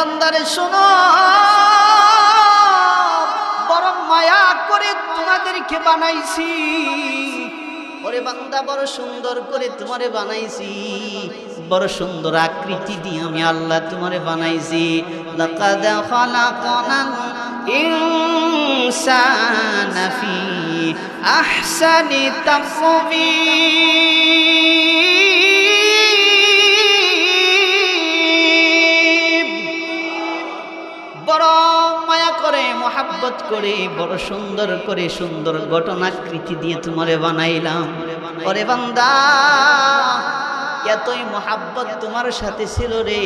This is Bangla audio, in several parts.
বান্দারে শোনো, বড় মায়া করে তোমাদেরকে বানাইছি। ওরে বান্দা, বড় সুন্দর করে তোমারে বানাইছি, বড় সুন্দর আকৃতি দিয়ে আমি আল্লাহ তোমারে বানাইছি। লাকাদ খালাকনাল ইনসানা ফি আহসানি তাকওয়িম। বড় মায়া করে, মোহাব্বত করে, বড় সুন্দর করে, সুন্দর ঘটনাকৃতি দিয়ে তোমারে বানাইলাম। ওরে বান্দা, এতই মোহাব্বত তোমার সাথে ছিল রে,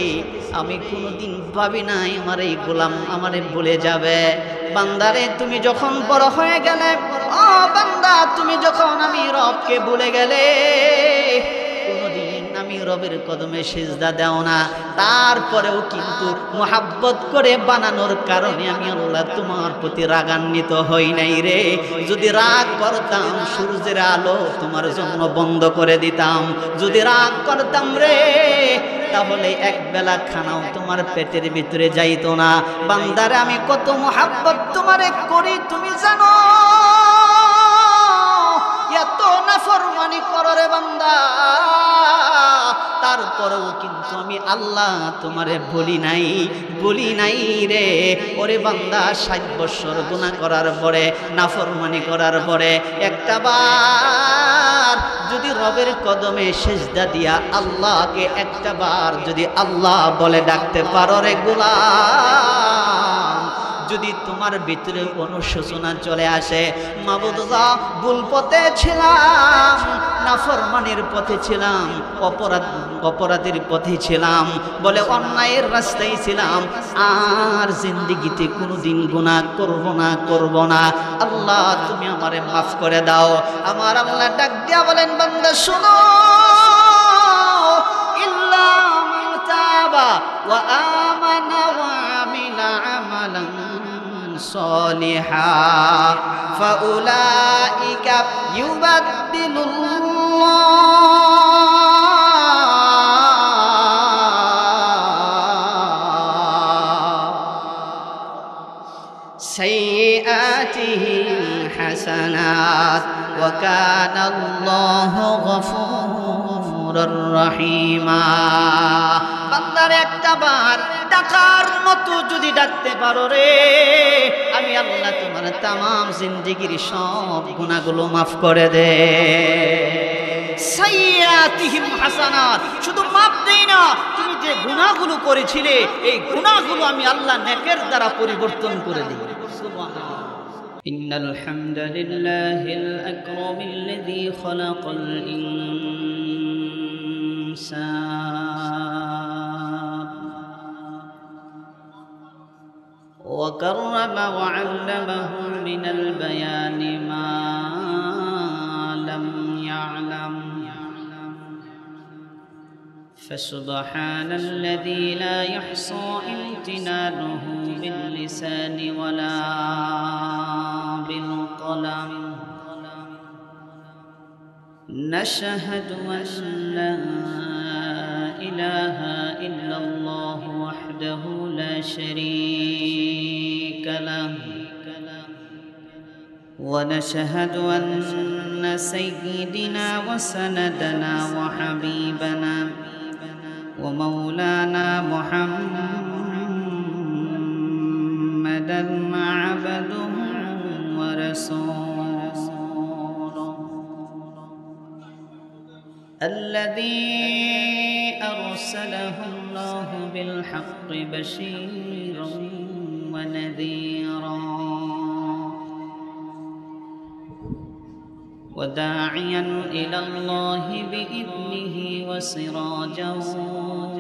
আমি কোনোদিন ভাবি নাই আমার এই গোলাম আমারে ভুলে যাবে। বান্দারে, তুমি যখন বড় হয়ে গেলে, ও বান্দা, তুমি যখন আমি রবকে ভুলে গেলে, কোনোদিন আমি রবের কদমে সিজদা দাও না। তারপরেও কিন্তু মোহাব্বত করে বানানোর কারণে আমি আল্লাহ তোমার প্রতি রাগান্বিত হই নাই রে। যদি রাগ করতাম, সূর্যের আলো তোমার জন্য বন্ধ করে দিতাম। যদি রাগ করতাম রে, তাহলে এক বেলা খানাও তোমার পেটের ভিতরে যাইতো না। বান্দারে, আমি কত মোহাব্বত তোমারে করি তুমি জানো? এত নাফরমানি করো রে বান্দা, তারপরেও কিন্তু আমি আল্লাহ তোমারে বলি নাই রে। ওরে বান্দা, 60 বছর গুনাহ করার পরে, নাফরমানি করার পরে, একটা বার যদি রবের কদমে সিজদা দিয়া আল্লাহকে একটা বার যদি আল্লাহ বলে ডাকতে পারো রে গোলাম, যদি তোমার ভিতরে অনুশোচনা চলে আসে, মাবুদ গো, ভুল পথে ছিলাম, নাফরমানির পথে ছিলাম, অপরাধের পথে ছিলাম, বলে অন্যায়ের রাস্তায় ছিলাম, আর জিন্দেগিতে কোনোদিন গুনাহ করব না, আল্লাহ তুমি আমারে মাফ করে দাও। আমার আল্লাহ ডাক দিয়া বলেন, বান্দা শোনো, ইল্লা মান তাবা ওয়া আমানা ওয়া আমিলা আমালান صالحا فأولئك يبدل سيئاتهم حسنات وكان الله غفورا رحيما। বান্দার একটা বার ডাকার মতো যদি ডাকতে পারো রে, আমি আল্লাহ তোমার তামাম জিন্দেগির সব গুনাহগুলো মাফ করে দে। সাইয়্যাতিহিম হাসানাত, শুধু মাফ দেই না, তুমি যে গুনাহগুলো করেছিলে এই গুনাহগুলো আমি আল্লাহ নেকের দ্বারা পরিবর্তন করে দিই। সুবহানাল্লাহ। ইন্নাল হামদালিল্লাহিল আকরামিল্লাযী খালাকাল ইনসান وكرم وعلمه من البيان ما لم يعلم فسبحان الذي لا يحصى امتنانه باللسان ولا بالقلم نشهد أن لا إله إلا الله وحده لا شريك له ونشهد أن سيدنا وسندنا وحبيبنا ومولانا محمدا عبده ورسوله الذي أرسله الله بالحق بشيرا ونذيرا وداعيا إلى الله بإذنه وسراجا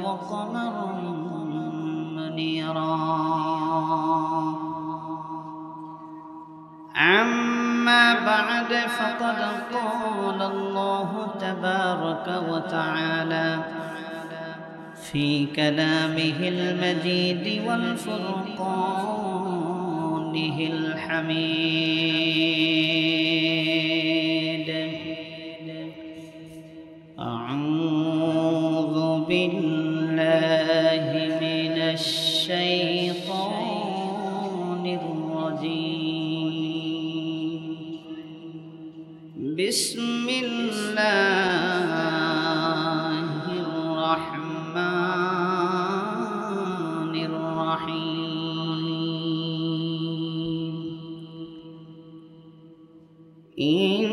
وقمرا منيرا أما بعد فقد قال الله تبارك وتعالى في كلامه المجيد والفرقانه الحميد أعوذ بالله من الشيطان الشيطان الرجيم بسم الله الرحمن الرحيم إن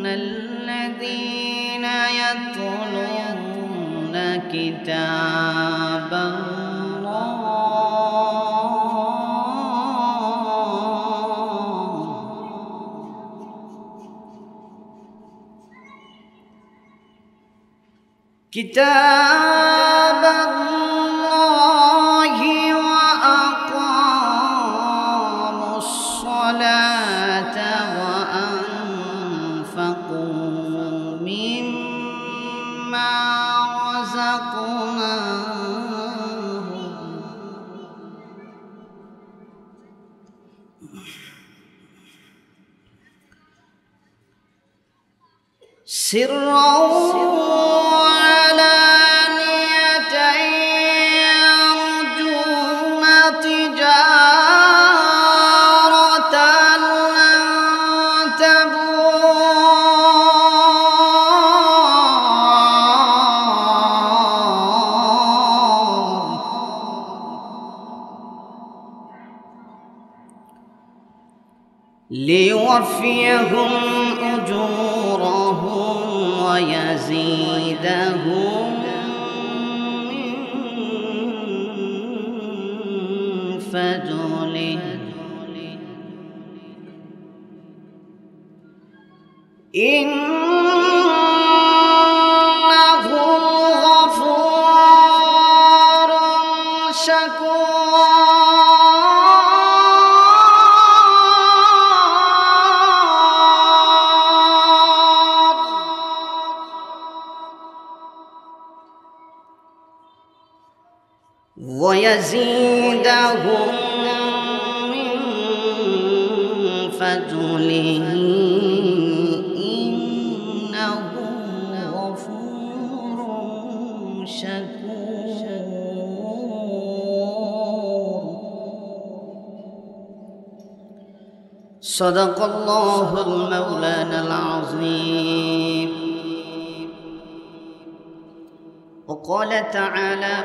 الذين يتلون كتاب الله وأقاموا الصلاة وأنفقوا مما رزقناهم سرا ليوفيهم أجورهم ويزيدهم من فضله إنه غفور شكور ويزيدهم من فضله إنه غفور شكور صدق الله المولانا العظيم وقال تعالى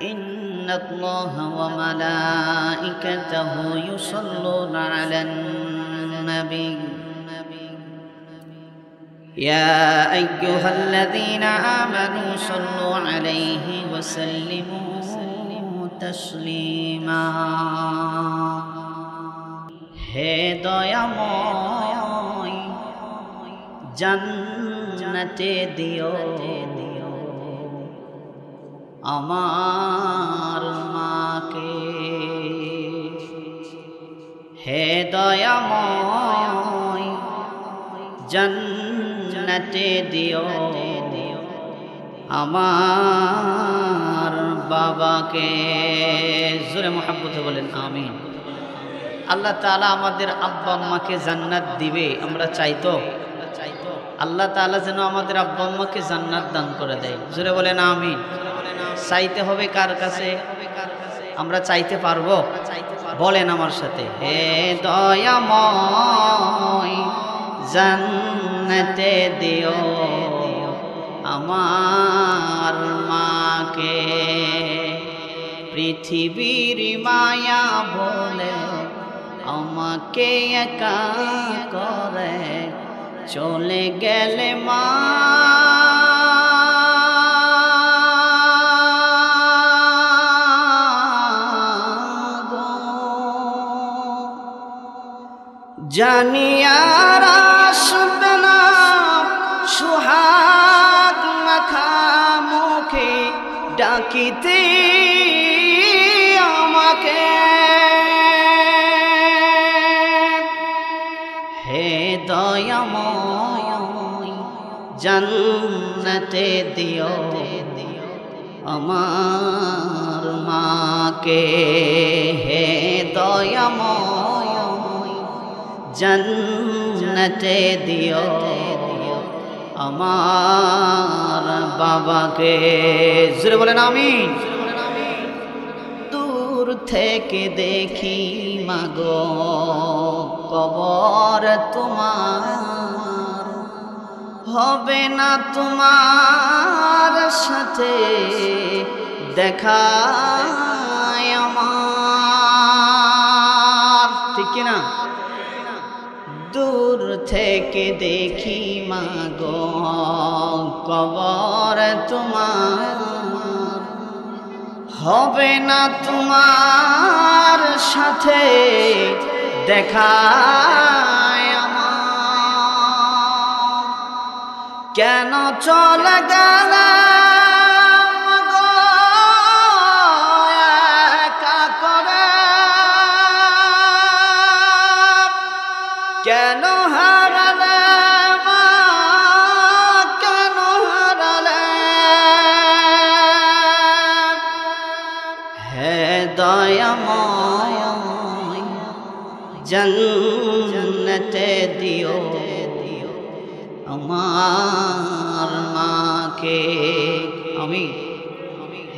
إن الله وملائكته يصلون على النبي يا أيها الذين آمنوا صلوا عليه وسلموا تسليما হে দয়াময় জান্নাতে দিও আমার মাকে হে দয়াময় জান্নাতে দিও আমার বাবাকে জোরে মোহাব্বতে বলেন আমিন। আল্লাহ তাআলা আমাদের আব্বা আম্মাকে জান্নাত দিবে আমরা চাইতো আল্লাহ তাআলা যেন আমাদের আব্বা আম্মাকে জান্নাত দান করে দেয় জোরে বলেন আমিন। চাইতে হবে কার কাছে? আমরা চাইতে পারবো? বলেন আমার সাথে, হে দয়াময় জান্নাতে দিও আমার মাকে। পৃথিবীর মায়া বলে আমাকে একা করে চলে গেলে মা, জানি আর আসবে না সুহাগ মাখা মুখে ডাকিতে আমাকে। হে দয়াময় জান্নাতে দিও আমার মাকে। হে দয়াময় জান্নাতে দিও আমার বাবাকে। জোরে বলেন আমিন। দূর থেকে দেখি মাগো কবর তোমার, হবে না তোমার সাথে দেখা আমার, ঠিক কিনা? দূর থেকে দেখি মাগো কবর তোমার, হবে না তোমার সাথে দেখা আমার। কেন চলে গেলে গো একা করে, কেন হারালে মা, কেন হারালে হে দয়াময়, জান্নাতে দিও আমার মাকে। আমি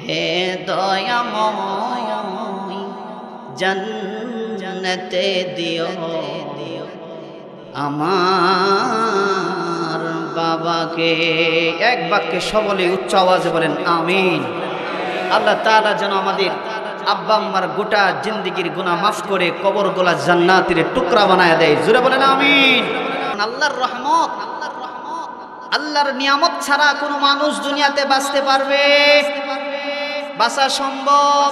হে দয়াময়, জান্নাতে দিও আমার বাবাকে। এক বাক্যে সবলে উচ্চ আওয়াজে বলেন আমিন। আল্লাহ তাআলা যেন আমাদের আব্বা আম্মার গোটা জিন্দেগির গুনাহ মাফ করে কবর গোলা জান্নাতের টুকরা বানায় দেয়। জোরে বলেন আমিন। আল্লাহর রহমত, আল্লাহর নিয়ামত ছাড়া কোনো মানুষ দুনিয়াতে বাঁচতে পারবে? বাঁচা সম্ভব?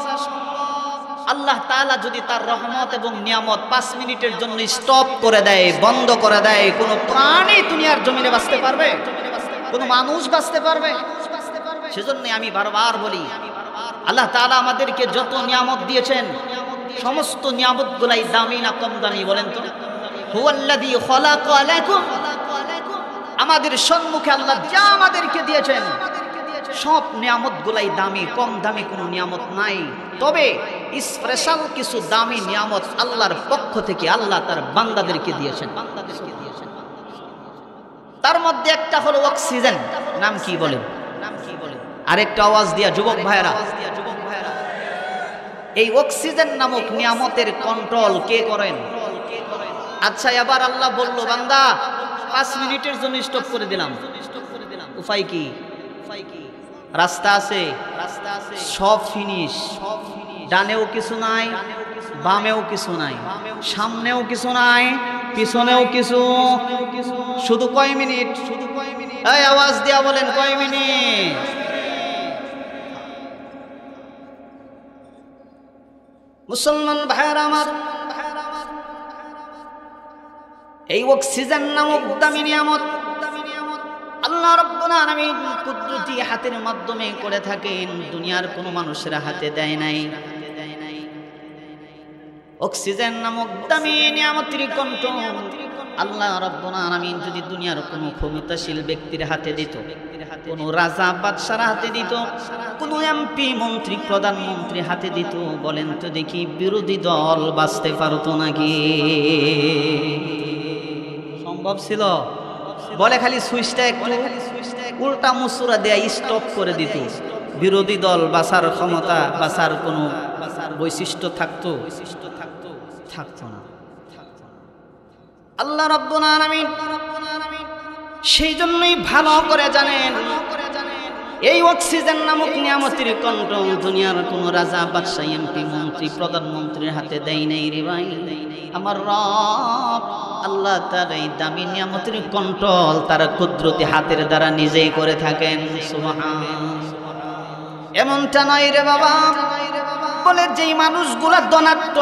আল্লাহ তাআলা যদি তার রহমত এবং নিয়ামত 5 মিনিটের জন্য স্টপ করে দেয়, বন্ধ করে দেয়, কোনো প্রাণী দুনিয়ার জমিনে বাঁচতে পারবে? কোনো মানুষ বাঁচতে পারবে? সেজন্য আমি বারবার বলি, আল্লাহ তাআলা আমাদেরকে যত নিয়ামত দিয়েছেন সমস্ত নিয়ামতগুলাই দামি না কম দামি বলেন তো? হুয়াল্লাযী খালাকা লাকুম, আমাদের সম্মুখে আল্লাহ যা আমাদেরকে দিয়েছেন সব নিয়ামতগুলাই দামি, কম দামি কোনো নিয়ামত নাই। তবে স্পেশাল কিছু দামি নিয়ামত আল্লাহর পক্ষ থেকে আল্লাহ তার বান্দাদেরকে দিয়েছেন। তার মধ্যে একটা হলো অক্সিজেন। নাম কি বলেন? আরেকটা আওয়াজ দিয়া যুবক ভাইরা, এই অক্সিজেন নামক নিয়ামতের কন্ট্রোল কে করেন? আচ্ছা, এবার আল্লাহ বলল বান্দা 5 মিনিটের জন্য স্টপ করে দিলাম, উপায় কি? রাস্তা আছে, সব ফিনিশ, ডানেও কিছু নাই, বামেও কিছু নাই, সামনেও কিছু নাই, পিছনেও কিছু, শুধু কয় মিনিট? এই আওয়াজ দিয়া বলেন কয় মিনিট? মুসলমান ভাইরা আমার, এই অক্সিজেন নামক দামি নিয়ামত আল্লাহ রাব্বুল আলামিন কুদরতি হাতের মাধ্যমে করে থাকেন, দুনিয়ার কোনো মানুষের হাতে দেয় নাই। অক্সিজেন নামক দামি নিয়ামতের কন্ট্রোল আল্লাহ রাব্বুল আলামিন যদি দুনিয়ার কোনো ক্ষমতাশীল ব্যক্তির হাতে দিত, কোনো রাজা বাদশার হাতে দিত, কোনো এমপি মন্ত্রী প্রধানমন্ত্রী হাতে দিত, বলেন তো দেখি বিরোধী দল বাঁচতে পারতো নাকি? সম্ভব ছিল? বলে খালি সুইচটা একটু উল্টা মুসুরা দেয়া স্টপ করে দিত, বিরোধী দল বাঁচার ক্ষমতা, বাঁচার কোনো বৈশিষ্ট্য থাকতো? থাকতো না। আল্লাহ রাব্বুল আলামিন সেই জন্যই ভালো করে জানেন এই অক্সিজেন নামক নিয়ামতের কন্ট্রোল দুনিয়ার কোন রাজা বাদশা এমপি মন্ত্রী প্রধানমন্ত্রীর হাতে দেয় নাই রে ভাই। আমার রব আল্লাহ তাআলা এই দামি নিয়ামতের কন্ট্রোল তার কুদরতি হাতের দ্বারা নিজেই করে থাকেন। সুবহানাল্লাহ। এমনটা নয় রে বাবা, বলে যেই মানুষগুলা ধনাঢ্য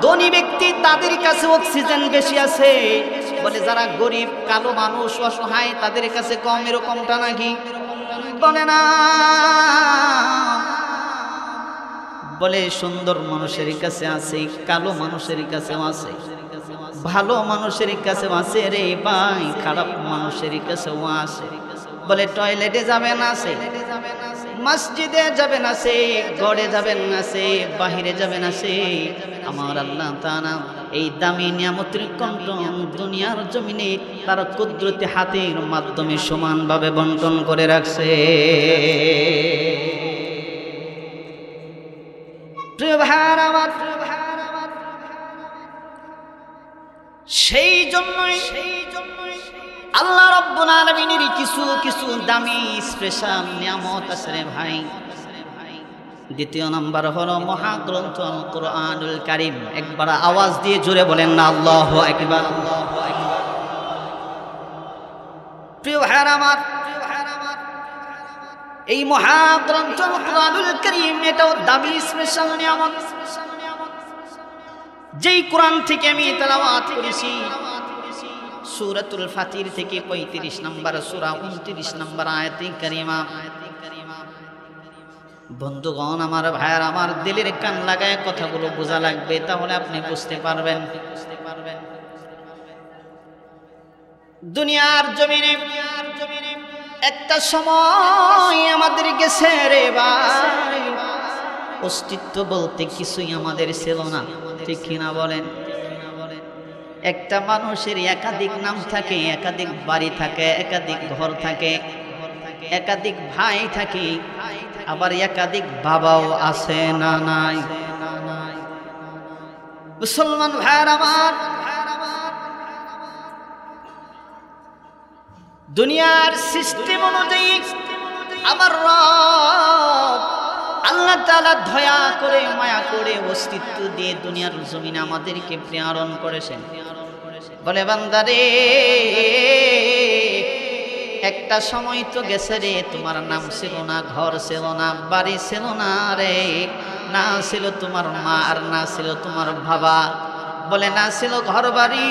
ধনী ব্যক্তি তাদের কাছে অক্সিজেন বেশি আছে, বলে যারা গরিব কালো মানুষ অসহায় তাদের কাছে কম, এরকমটা নাকি? বলে না, বলে সুন্দর মানুষের কাছে আছে, কালো মানুষের কাছেও আছে, ভালো মানুষের কাছেও আছে রে ভাই, খারাপ মানুষের কাছেও আছে। বলে টয়লেটে যাবেন আছে, মসজিদে যাবেন আছে, ঘরে যাবেন আছে, বাহিরে যাবেন আছে, আমার আল্লাহ তাআলা এই দামি নিয়ামতের কন্ট্রোল দুনিয়ার জমিনে তার কুদরতি হাতের মাধ্যমে সমানভাবে বন্টন করে রাখছে। প্রিয় ভাইরা আমার, সেই জন্যই আল্লাহ রাব্বুল আলামিনের কিছু দামি স্পেশাল নিয়ামত আছে রে ভাই। দ্বিতীয় নাম্বার হলো মহাগ্রন্থ আল কোরআনুল কারীম। একবার আওয়াজ দিয়ে জোরে বলেন না আল্লাহু আকবার। প্রিয় ভাইরা আমার, এই মহাগ্রন্থ আল কোরআনুল কারীম এটাও দামি স্পেশাল নিয়ামত। যেই কোরআন থেকে আমি তেলাওয়াত করেছি, সূরাতুল ফাতির থেকে 35 নম্বর সূরা 29 নম্বর আয়াতে কারিমা। বন্ধুগণ আমার, ভাইয়ার আমার, দিলের কান লাগায় কথাগুলো বোঝা লাগবে, তাহলে আপনি বুঝতে পারবেন। দুনিয়ার জমিনে একটা সময় আমাদের গেছে রে ভাই, অস্তিত্ব বলতে কিছুই আমাদের ছিল না, ঠিক কিনা বলেন? একটা মানুষের একাধিক নাম থাকে, একাধিক বাড়ি থাকে, একাধিক ঘর থাকে, একাধিক ভাই থাকে, আবার একাধিক বাবাও আছে না নাই? মুসলমান ভাইরা আমার, দুনিয়ার সিস্টেম অনুযায়ী আমার রব আল্লাহ তাআলা দয়া করে মায়া করে অস্তিত্ব দিয়ে দুনিয়ার জমিনে আমাদেরকে প্রেরণ করেছেন। বলে বান্দারে, একটা সময় তো গেছে রে, তোমার নাম ছিল না, ঘর ছিল না, বাড়ি ছিল না রে, না ছিল তোমার মা আর না ছিল তোমার বাবা। বলে না ছিল ঘর বাড়ি,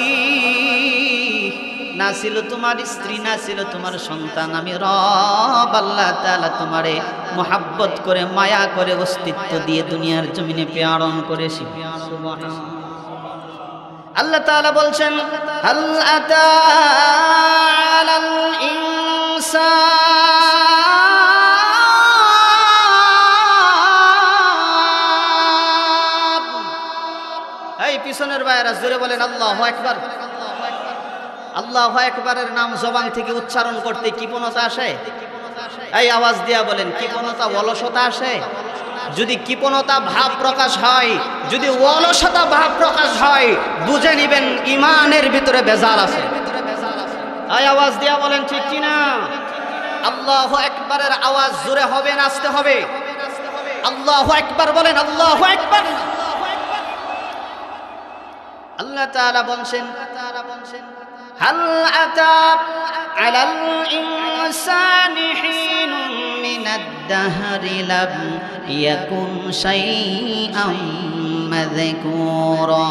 না ছিল তোমার স্ত্রী, না ছিল তোমার সন্তান। আমি রব আল্লাহ তাআলা তোমারে মোহাব্বত করে মায়া করে অস্তিত্ব দিয়ে দুনিয়ার জমিনে প্রেরণ করেছি। আল্লাহ তাআলা বলছেন, হাল আতা আলাল ইনসান। এই পিছনের ভাইরা জোরে বলেন আল্লাহু আকবার। আল্লাহু আকবারের নাম জবান থেকে উচ্চারণ করতে কৃপণতা আসে? এই আওয়াজ দিয়া বলেন, কৃপণতা অলসতা আসে? যদি কৃপণতা ভাব প্রকাশ হয়, যদি অলসতা ভাব প্রকাশ হয়, বুঝে নিবেন ইমানের ভিতরে ভেজাল আছে। এই আওয়াজ দিয়া বলেন ঠিক কিনা? আল্লাহু আকবারের আওয়াজ জোরে হবে না আস্তে হবে? আল্লাহু আকবার বলেন, আল্লাহু আকবার। আল্লাহ তাআলা বলছেন, হাল আতা আলাল ইনসানি হিনুন মিনাদ দাহরি লাম ইয়াকুন শাইআম মাযকুরা।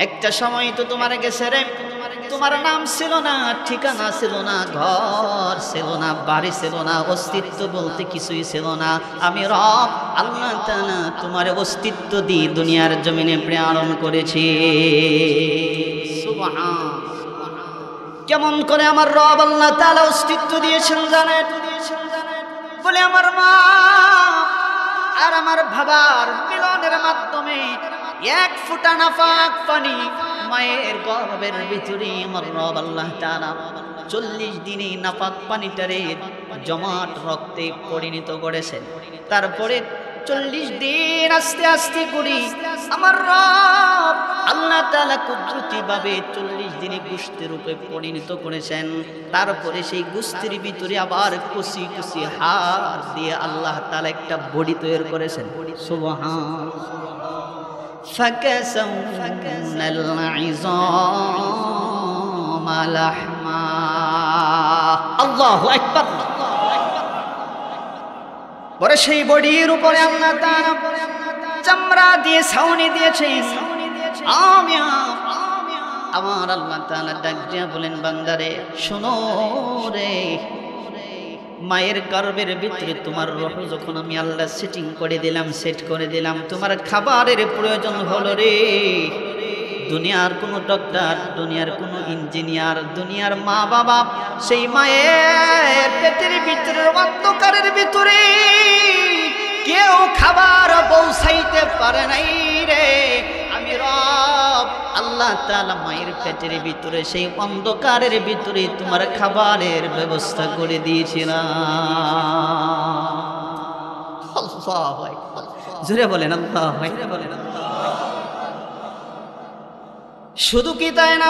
একটা সময় তো তোমার গেছে রে, তোমার নাম ছিল না, ঠিকানা ছিল না, ঘর ছিল না, বাড়ি ছিল না, অস্তিত্ব বলতে কিছুই ছিল না। আমি রব আল্লাহ তাআলা তোমার অস্তিত্ব দিয়ে দুনিয়ার জমিনে প্রেরণ করেছি। সুবহান। কেমন করে আমার রব আল্লাহ তাআলা অস্তিত্ব দিয়েছেন জানেন? বলে আমার মা আর আমার বাবার মিলনের মাধ্যমে এক ফোঁটা নাপাক পানি মায়ের গর্ভের ভিতরে আমার রব আল্লাহ তাআলা 40 দিনে নাপাক পানিটারে জমাট রক্তে পরিণত করেছেন। তারপরে 40 দিন আস্তে আস্তে করে আমার রব আল্লাহ তাআলা কুদরতিভাবে 40 দিনে গোশতের রূপে পরিণত করেছেন। তারপরে সেই গোশতের ভিতরে আবার কুচি কুচি হাড় দিয়ে আল্লাহ তাআলা একটা বডি তৈরি করেছেন। সুবহান। فكسونا العظام لحما। আল্লাহু আকবার। পরে সেই বডির উপরে আল্লাহ তাআলা চামড়া দিয়ে ছাউনি দিয়েছেন। আমার আল্লাহ তাআলা ডাক দিয়া বলেন, বান্দারে শোনো রে, মায়ের গর্ভের ভিতরে তোমার রূহ যখন আমি আল্লাহ সেটিং করে দিলাম, সেট করে দিলাম, তোমার খাবারের প্রয়োজন হলো রে। দুনিয়ার কোনো ডক্টর, দুনিয়ার কোনো ইঞ্জিনিয়ার, দুনিয়ার মা বাবা সেই মায়ের পেটের ভিতরে অন্ধকারের ভিতরে কেউ খাবার পৌঁছাইতে পারে নাই রে। আমি রব আল্লাহ তাআলা মায়ের পেটের ভিতরে সেই অন্ধকারের ভিতরে তোমার খাবারের ব্যবস্থা করে দিয়েছিলাম। আল্লাহু আকবার, জোরে বলেন আল্লাহু আকবার। শুধু কি তাই না,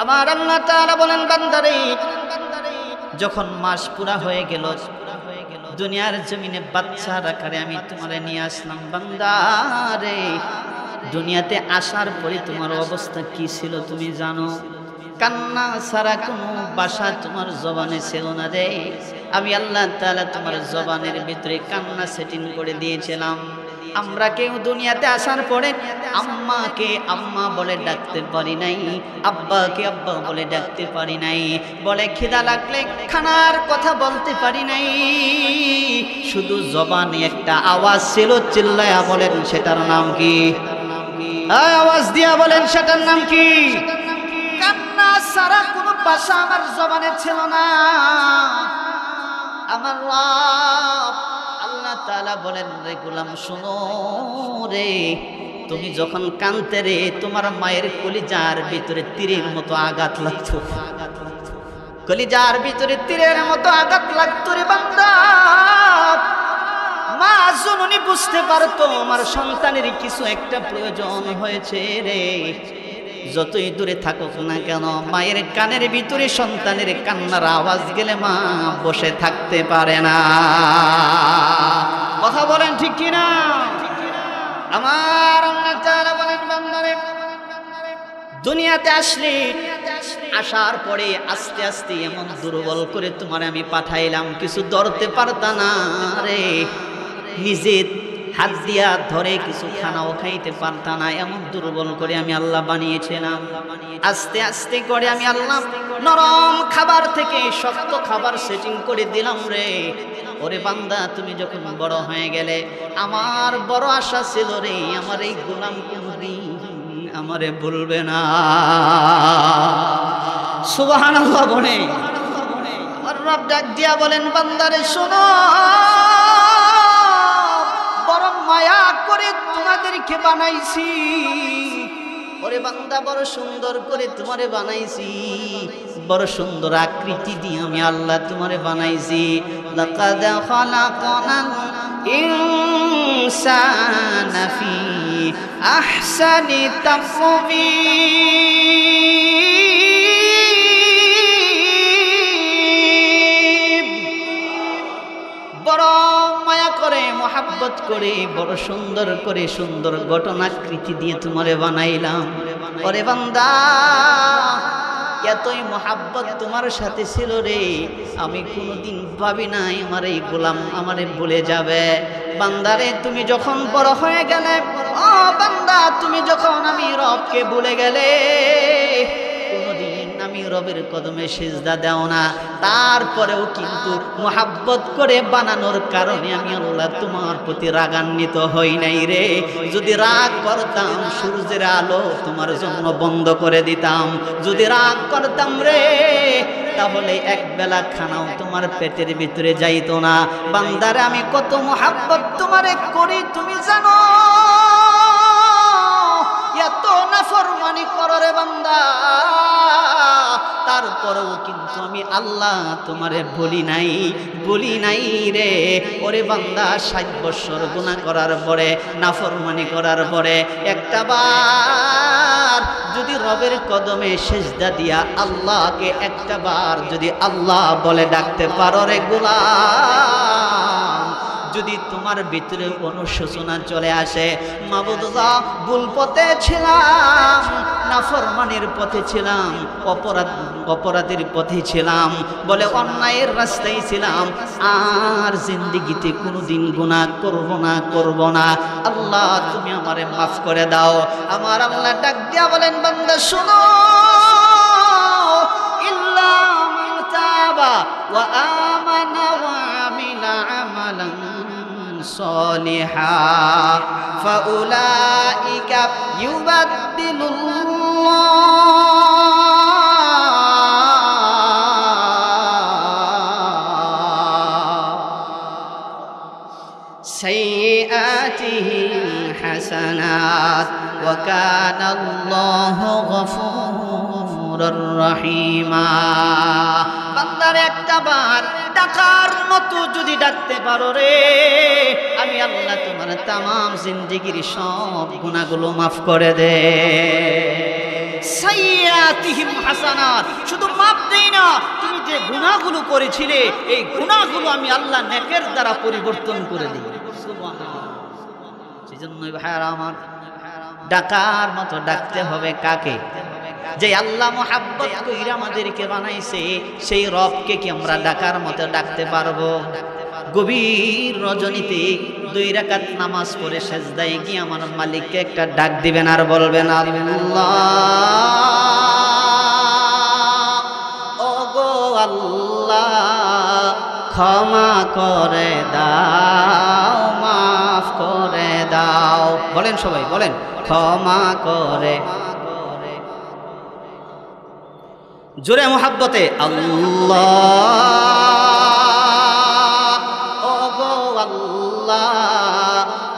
আমার আল্লাহ তাআলা বলেন বান্দারে, যখন মাস পুরা হয়ে গেল, দুনিয়ার জমিনে বাচ্চার আকারে আমি তোমারে নিয়ে আসলাম। বান্দারে, দুনিয়াতে আসার পরে তোমার অবস্থা কি ছিল তুমি জানো? কান্না ছাড়া কোনো ভাষা তোমার জবানে ছিল না রে। আমি আল্লাহ তাআলা তোমার জবানের ভিতরে কান্না সেটিং করে দিয়েছিলাম। আমরা কেউ দুনিয়াতে আসার পরে আম্মাকে আম্মা বলে ডাকতে পারি নাই, আব্বাকে আব্বা বলে ডাকতে পারি নাই, বলে খিদা লাগলে খানার কথা বলতে পারি নাই। শুধু জবানে একটা আওয়াজ ছিল, চিল্লায়া বলেন সেটার নাম কি? আওয়াজ দিয়া বলেন সেটার নাম কি? কান্না ছাড়া কোনো ভাষা আমার জবানে ছিল না। আমার রব আল্লাহ তাআলা বলেন, রে গোলাম শোনো রে, তুমি যখন কাঁদতে রে, তোমার মায়ের কলিজার ভিতরে তীরের মতো আঘাত লাগতো, কলিজার ভিতরে তীরের মতো আঘাত লাগতো রে বান্দা। মা জননী বুঝতে পারতো আমার সন্তানের কিছু একটা প্রয়োজন হয়েছে রে। যতই দূরে থাকুক না কেন, মায়ের কানের ভিতরে সন্তানের কান্নার আওয়াজ গেলে মা বসে থাকতে পারে না। কথা বলেন ঠিক কিনা? আমার আল্লাহ তাআলা বলেন বান্দারে, দুনিয়াতে আসলে আসার পরে আস্তে আস্তে এমন দুর্বল করে তোমার আমি পাঠাইলাম, কিছু ধরতে পারতা না রে, নিজের হাত দিয়া ধরে কিছু খানাও খাইতে পারতা না, এমন দুর্বল করে আমি আল্লাহ বানিয়েছিলাম। আস্তে আস্তে করে আমি আল্লাহ নরম খাবার থেকে শক্ত খাবার সেটিং করে দিলাম রে। ওরে বান্দা, তুমি যখন বড় হয়ে গেলে, আমার বড় আশা ছিল রে, আমার এই গোলাম কোনদিন আমারে বলবে না। সুবহানাল্লাহ বলে আর রব ডাক দিয়া বলেন, বান্দারে শোনো, বড় মায়া করে তোমাদেরকে বানাইছি। ওরে বান্দা, বড় সুন্দর করে তোমারে বানাইছি, বড় সুন্দর আকৃতি দিয়ে আমি আল্লাহ তোমারে বানাইছি। লাকাদ খালাকনাল ইনসানা ফি আহসানি তাকওয়িম। বড় মায়া করে, মোহাব্বত করে, বড় সুন্দর করে, সুন্দর ঘটনাকৃতি দিয়ে তোমারে বানাইলাম। ওরে বান্দা, এতই মোহাব্বত তোমার সাথে ছিল রে, আমি কোনোদিন ভাবি নাই আমার এই গোলাম আমারে ভুলে যাবে। বান্দারে, তুমি যখন বড় হয়ে গেলে, ও বান্দা, তুমি যখন আমি রবকে ভুলে গেলে, কোনোদিন আমি রবের কদমে সিজদা দাও না। তারপরেও কিন্তু মোহাব্বত করে বানানোর কারণে আমি আল্লাহ তোমার প্রতি রাগান্বিত হই নাই রে। যদি রাগ করতাম, সূর্যের আলো তোমার জন্য বন্ধ করে দিতাম। যদি রাগ করতাম রে, তাহলে এক বেলা খানাও তোমার পেটের ভিতরে যাইতো না। বান্দারে, আমি কত মোহাব্বত তোমারে করি তুমি জানো? এত নাফরমানি করো রে বান্দা, তারপরেও কিন্তু আমি আল্লাহ তোমারে বলি নাই রে। ওরে বান্দা, 60 বছর গুনাহ করার পরে, নাফরমানি করার পরে, একটা বার যদি রবের কদমে সিজদা দিয়া আল্লাহকে একটা বার যদি আল্লাহ বলে ডাকতে পারো রে গোলাম, যদি তোমার ভিতরে অনুশোচনা চলে আসে, মাবুদ গো, ভুল পথে ছিলাম, নাফরমানির পথে ছিলাম, অপরাধের পথে ছিলাম, বলে অন্যায়ের রাস্তায় ছিলাম, আর জিন্দেগিতে কোনোদিন গুনাহ করব না, আল্লাহ তুমি আমারে মাফ করে দাও। আমার আল্লাহ ডাক দিয়া বলেন, বান্দা শোনো, ইল্লা মান তাবা ওয়া আমানা ওয়া আমিলা আমালান صالحا فأولئك يبدل سيئاتهم حسنات وكان الله غفورا رحيما বান্দার একটাবার ডাকার মতো যদি ডাকতে পারো রে আমি আল্লাহ তোমার तमाम জিন্দেগীর সব গুনাহগুলো maaf করে দে সাইয়াতিহিম হাসানাত শুধু মাপ দেই না তুমি যে গুনাহগুলো করেছিলে এই গুনাহগুলো আমি আল্লাহ নেকের দ্বারা পরিবর্তন করে দিই সুবহানাল্লাহ সেজন্য ভাইরা আমার ডাকার মতো ডাকতে হবে কাকে যে আল্লাহ মোহাব্বত কইরা আমাদেরকে বানাইছে সেই রবকে কি আমরা ডাকার মতো ডাকতে পারবো গভীর রজনীতে 2 রাকাত নামাজ পড়ে সেজদায় গিয়ে আমার মালিককে একটা ডাক দিবেন আর বলবেন আল্লাহ ওগো আল্লাহ ক্ষমা করে দাও মাফ করে দাও বলেন সবাই বলেন ক্ষমা করে জোরে মোহাব্বতে আল্লাহ ওগো আল্লাহ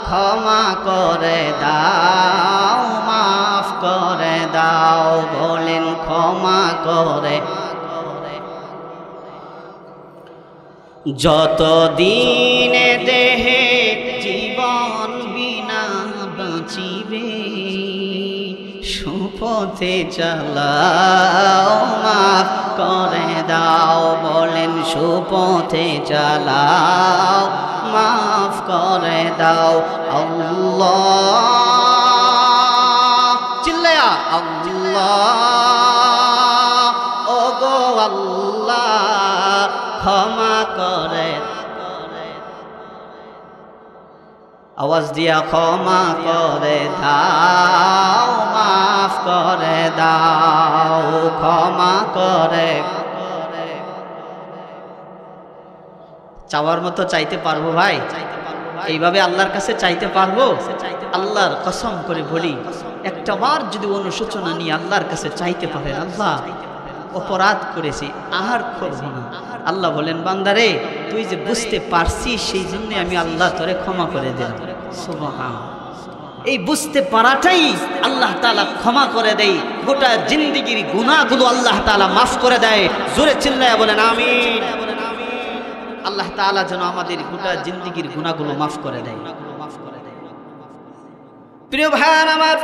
ক্ষমা করে দাও মাফ করে দাও বলেন ক্ষমা করে যত দিনে দেহে জীবন বিনা বাঁচিবে সুপথে চালাও মাফ করে দাও বলেন সুপথে চালাও মাফ করে দাও আল্লাহ চিল্লায়া আল্লাহ ওগো আল্লাহ ক্ষমা করে আওয়াজ দিয়া ক্ষমা করে দাও মাফ করে দাও ক্ষমা করে চাওয়ার মতো চাইতে পারবো ভাই এইভাবে আল্লাহর কাছে চাইতে পারবো আল্লাহর কসম করে বলি একটা বার যদি অনুশোচনা নিয়ে আল্লাহর কাছে চাইতে পারেন আল্লাহ অপরাধ করেছি আর করব না আল্লাহ বলেন বান্দারে তুই যে বুঝতে পারছিস সেই জন্য আমি আল্লাহ তোরে ক্ষমা করে দিলাম সুবহানাল্লাহ এই বুঝতে পারাটাই আল্লাহ তাআলা ক্ষমা করে দেয় গোটা জিন্দেগীর গুনাহগুলো আল্লাহ তাআলা maaf করে দেয় জোরে চিল্লায়া বলেন আমিন আল্লাহ তাআলা যেন আমাদের গোটা জিন্দেগীর গুনাহগুলো maaf করে দেয় প্রিয় ভাইরা আমার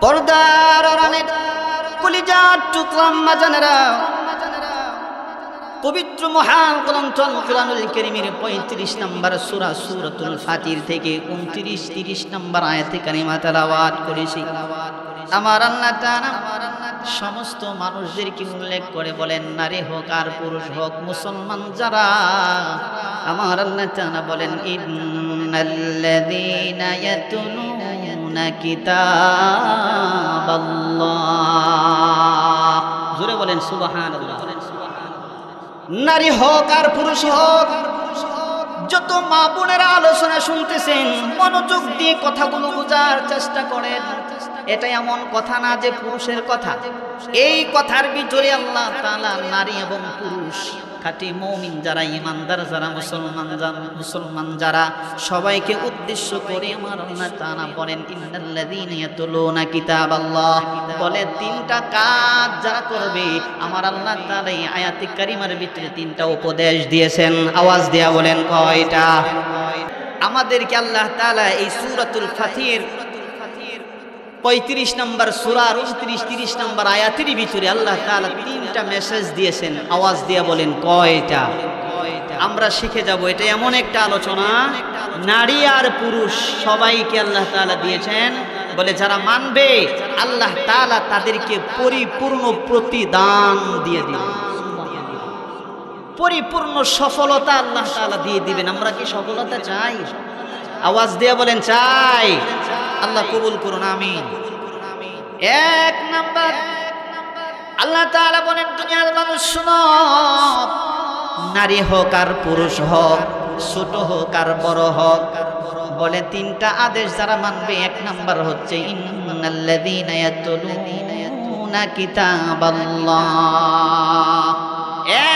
পর্দার আড়ালে কলিজার টুকরা আম্মা জানেরা পবিত্র মহান গ্রন্থ কুরআনুল কারীমের 35 নম্বর সূরা সূরাতুল ফাতির থেকে 29-30 নম্বর আয়াতে কারিমা তেলাওয়াত করেছি আমার আল্লাহ তাআলা সমস্ত মানুষদেরকে উল্লেখ করে বলেন নারী হোক আর পুরুষ হোক মুসলমান যারা আমার আল্লাহ তাআলা বলেন ইন্নাল্লাযীনা ইয়াতুলুনা কিতাবাল্লাহ জোরে বলেন সুবহানাল্লাহ নারী হোক আর পুরুষ হোক যত মা বোনেরা আলোচনা শুনতেছেন মনোযোগ দিয়ে কথাগুলো বোঝার চেষ্টা করেন এটা এমন কথা না যে পুরুষের কথা এই কথার ভিতরে আল্লাহ তাআলা নারী এবং পুরুষ খাঁটি মুমিন যারা ঈমানদার যারা মুসলমান যারা সবাইকে উদ্দেশ্য করে আমার আল্লাহ তাআলা বলেন ইন্নাল্লাযীনা ইয়াতুলুনা কিতাবাল্লাহ বলে তিনটা কাজ যারা করবে আমার আল্লাহ তাআলা এই আয়াতে কারিমার ভিতরে তিনটা উপদেশ দিয়েছেন আওয়াজ দেয়া বলেন কয়টা আমাদেরকে আল্লাহ তাআলা এই সূরাতুল ফাতির 35 নম্বর সূরার 29-30 নম্বর আয়াতের ভিতরে আল্লাহ তাআলা তিনটা মেসেজ দিয়েছেন আওয়াজ দিয়ে বলেন কয়টা আমরা শিখে যাব এটা এমন একটা আলোচনা নারী আর পুরুষ সবাইকে আল্লাহ তাআলা দিয়েছেন বলে যারা মানবে আল্লাহ তাআলা তাদেরকে পরিপূর্ণ প্রতিদান দিয়ে দিবেন পরিপূর্ণ সফলতা আল্লাহ তাআলা দিয়ে দিবেন আমরা কি সফলতা চাই আওয়াজ দিয়ে বলেন চাই আল্লাহ কবুল করুন আমিন এক নাম্বার আল্লাহ তাআলা বলেন দুনিয়ার মানুষ শুনো নারী হোক আর পুরুষ হোক ছোট হোক আর বড় হোক। বলে তিনটা আদেশ যারা মানবে, এক নাম্বার হচ্ছে ইন্নাল্লাযীনা ইয়াতলুনা কিতাবাল্লাহ।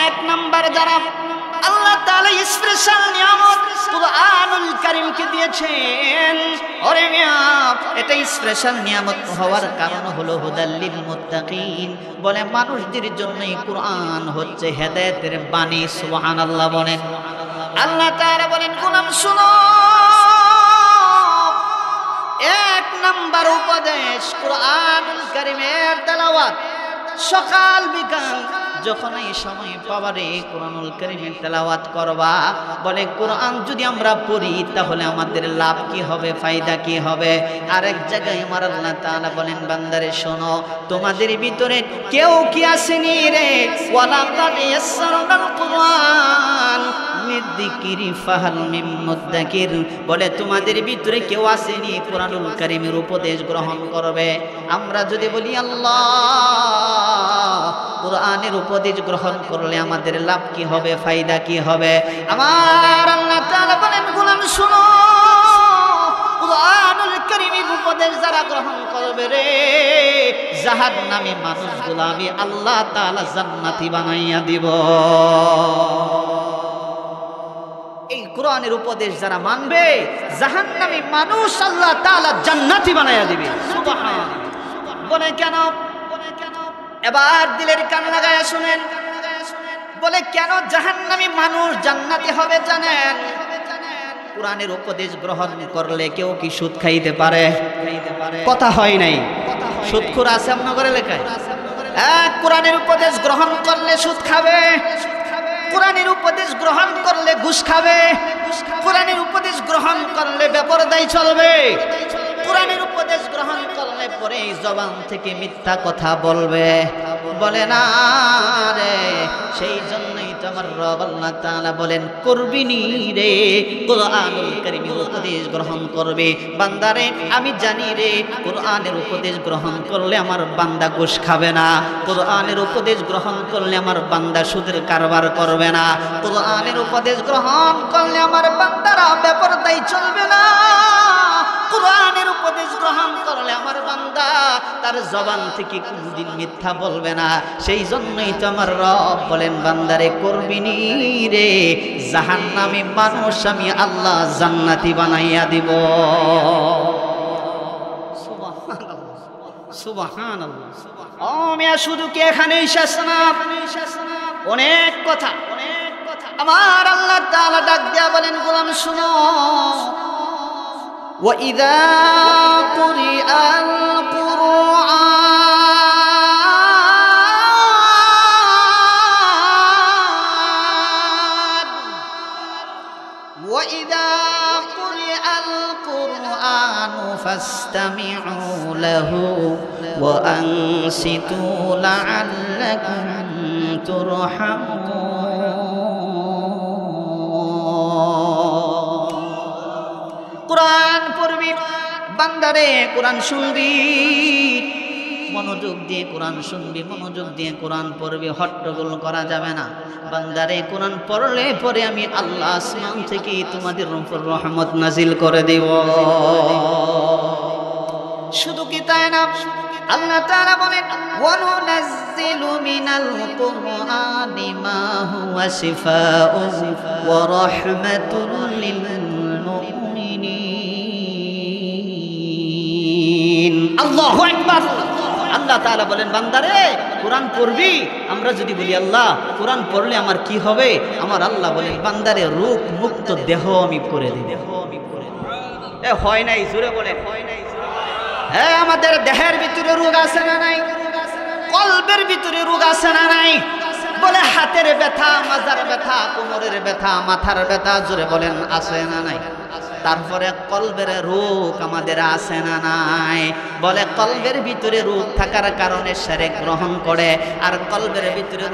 এক নাম্বার যারা আল্লাহ তাআলা স্পেশাল নিয়ামত কুরআনুল কারীমকে দিয়েছেন, ওরে মিয়া এটা স্পেশাল নিয়ামত হওয়ার কারণ হলো হুদাল লিল মুত্তাকিন। বলে মানুষদের জন্যই কুরআন হচ্ছে হেদায়েতের বাণী। সুবহানাল্লাহ বলেন। আল্লাহ তাআলা বলেন গোলাম শুনো, এক নাম্বার উপদেশ কুরআনুল কারীমের তেলাওয়াত। সকাল বিকাল যখন এই সময় পাবারে কুরআনুল কারীমের তেলাওয়াত করবা। বলে কোরআন যদি আমরা পড়ি তাহলে আমাদের লাভ কি হবে, ফায়দা কি হবে? আরেক জায়গায় আমার আল্লাহ তাআলা বলেন বান্দারে শোনো, তোমাদের ভিতরে কেউ কি আসেনি রে ওয়ালাকাদ ইয়াসসারনাল কুরআন লিযিকরি ফাহাল মিন মুদ্দাকির। বলে তোমাদের ভিতরে কেউ আসেনি কুরআনুল কারীমের উপদেশ গ্রহণ করবে। আমরা যদি বলি আল্লাহ কুরআনের উপদেশ গ্রহণ করলে আমাদের লাভ কি হবে, ফায়দা কি হবে? আমার আল্লাহ তাআলা বলেন গোলাম শুনো, কুরআনুল কারীমের উপদেশ যারা গ্রহণ করবে রে, জাহান্নামী মানুষগুলো আমি আল্লাহ তাআলা জান্নাতি বানাইয়া দিব। এই কোরআনের উপদেশ যারা মানবে, জাহান্নামী মানুষ আল্লাহ তাআলা জান্নাতি বানাইয়া দিবে। সুবহানাল্লাহ। বলে কেন? এবার দিলের কান লাগায়া শুনেন। বলে কেন জাহান্নামী মানুষ জান্নাতি হবে জানেন? কোরআনের উপদেশ গ্রহণ করলে কেউ কি সুদ খাইতে পারে? কথা হয় নাই। সুদখোর আছে আপনাদের এলাকায়? কোরআনের উপদেশ গ্রহণ করলে সুদ খাবে, কোরআনের উপদেশ গ্রহণ করলে ঘুষ খাবে, কোরআনের উপদেশ গ্রহণ করলে বেপরদাই চলবে, কোরআনের উপদেশ গ্রহণ করলে পরে জবান থেকে মিথ্যা কথা বলবে। বলে না রে, সেই জন্যই তো আমার রব আল্লাহ তাআলা বলেন করবি নি রে কুরআনুল কারীমের উপদেশ গ্রহণ করবে। বান্দারে আমি জানি রে কুরআনের উপদেশ গ্রহণ করলে আমার বান্দা ঘুষ খাবে না, কুরআনের উপদেশ গ্রহণ করলে আমার বান্দা সুদের কারবার করবে না, কুরআনের উপদেশ গ্রহণ করলে আমার বান্দারা বেপরদাই চলবে না, কুরআনের উপদেশ গ্রহণ করলে আমার বান্দা তার জবান থেকে কোনদিন মিথ্যা বলবে না। সেই জন্যই তো আমার রব বলেন বান্দারে করবি নি রে জাহান্নামী মানুষ আমি আল্লাহ জান্নাতি বানাইয়া দিব। সুবহানাল্লাহ, সুবহানাল্লাহ। ও মিয়া শুধু কি এখানেই শেষ না? অনেক কথা, অনেক কথা। আমার আল্লাহ তাআলা ডাক দিয়া বলেন গোলাম শুনো, وَإِذَا قُرِئَ الْقُرْآنُ فَاسْتَمِعُوا لَهُ وَأَنصِتُوا لَعَلَّكُمْ تُرْحَمُونَ। কোরআন পড়বি বান্দারে, কোরআন শুনবি, মনোযোগ দিয়ে কোরআন শুনবি, মনোযোগ দিয়ে কোরআন পড়বি, হট্টগোল করা যাবে না। বান্দারে কোরআন পড়লে পরে আমি আল্লাহ আসমান থেকে তোমাদের উপর রহমত নাজিল করে দেব। শুধু কি তাই না, আল্লাহ তাআলা বলেন ওয়ানুনাজ্জিলু মিনাল কুরআনি মা হুয়া শিফাউন ওয়া রাহমাতুল লিল মুমিনিন। আল্লাহু আকবার। আল্লাহ তাআলা বলেন বান্দারে কোরআন পড়বি। আমরা যদি বলি আল্লাহ কোরআন পড়লে আমার কি হবে, আমার আল্লাহ বলেন বান্দারে রোগ মুক্ত দেহ আমি করে দেব। এ হয় নাই, জোরে বলে হয় নাই। হ্যাঁ, আমাদের দেহের ভিতরে রোগ আছে না নাই? কলবের ভিতরে রোগ আছে না নাই? বলে হাতের ব্যথা, মাজার ব্যথা, কোমরের ব্যথা, মাথার ব্যথা, জোরে বলেন আছে না নাই? তারপরে কলবের রোগ আমাদের আছে না নাই? বলে কলবের ভিতরে রোগ থাকার কারণে শিরক গ্রহণ করে, আর কলবের ভিতরে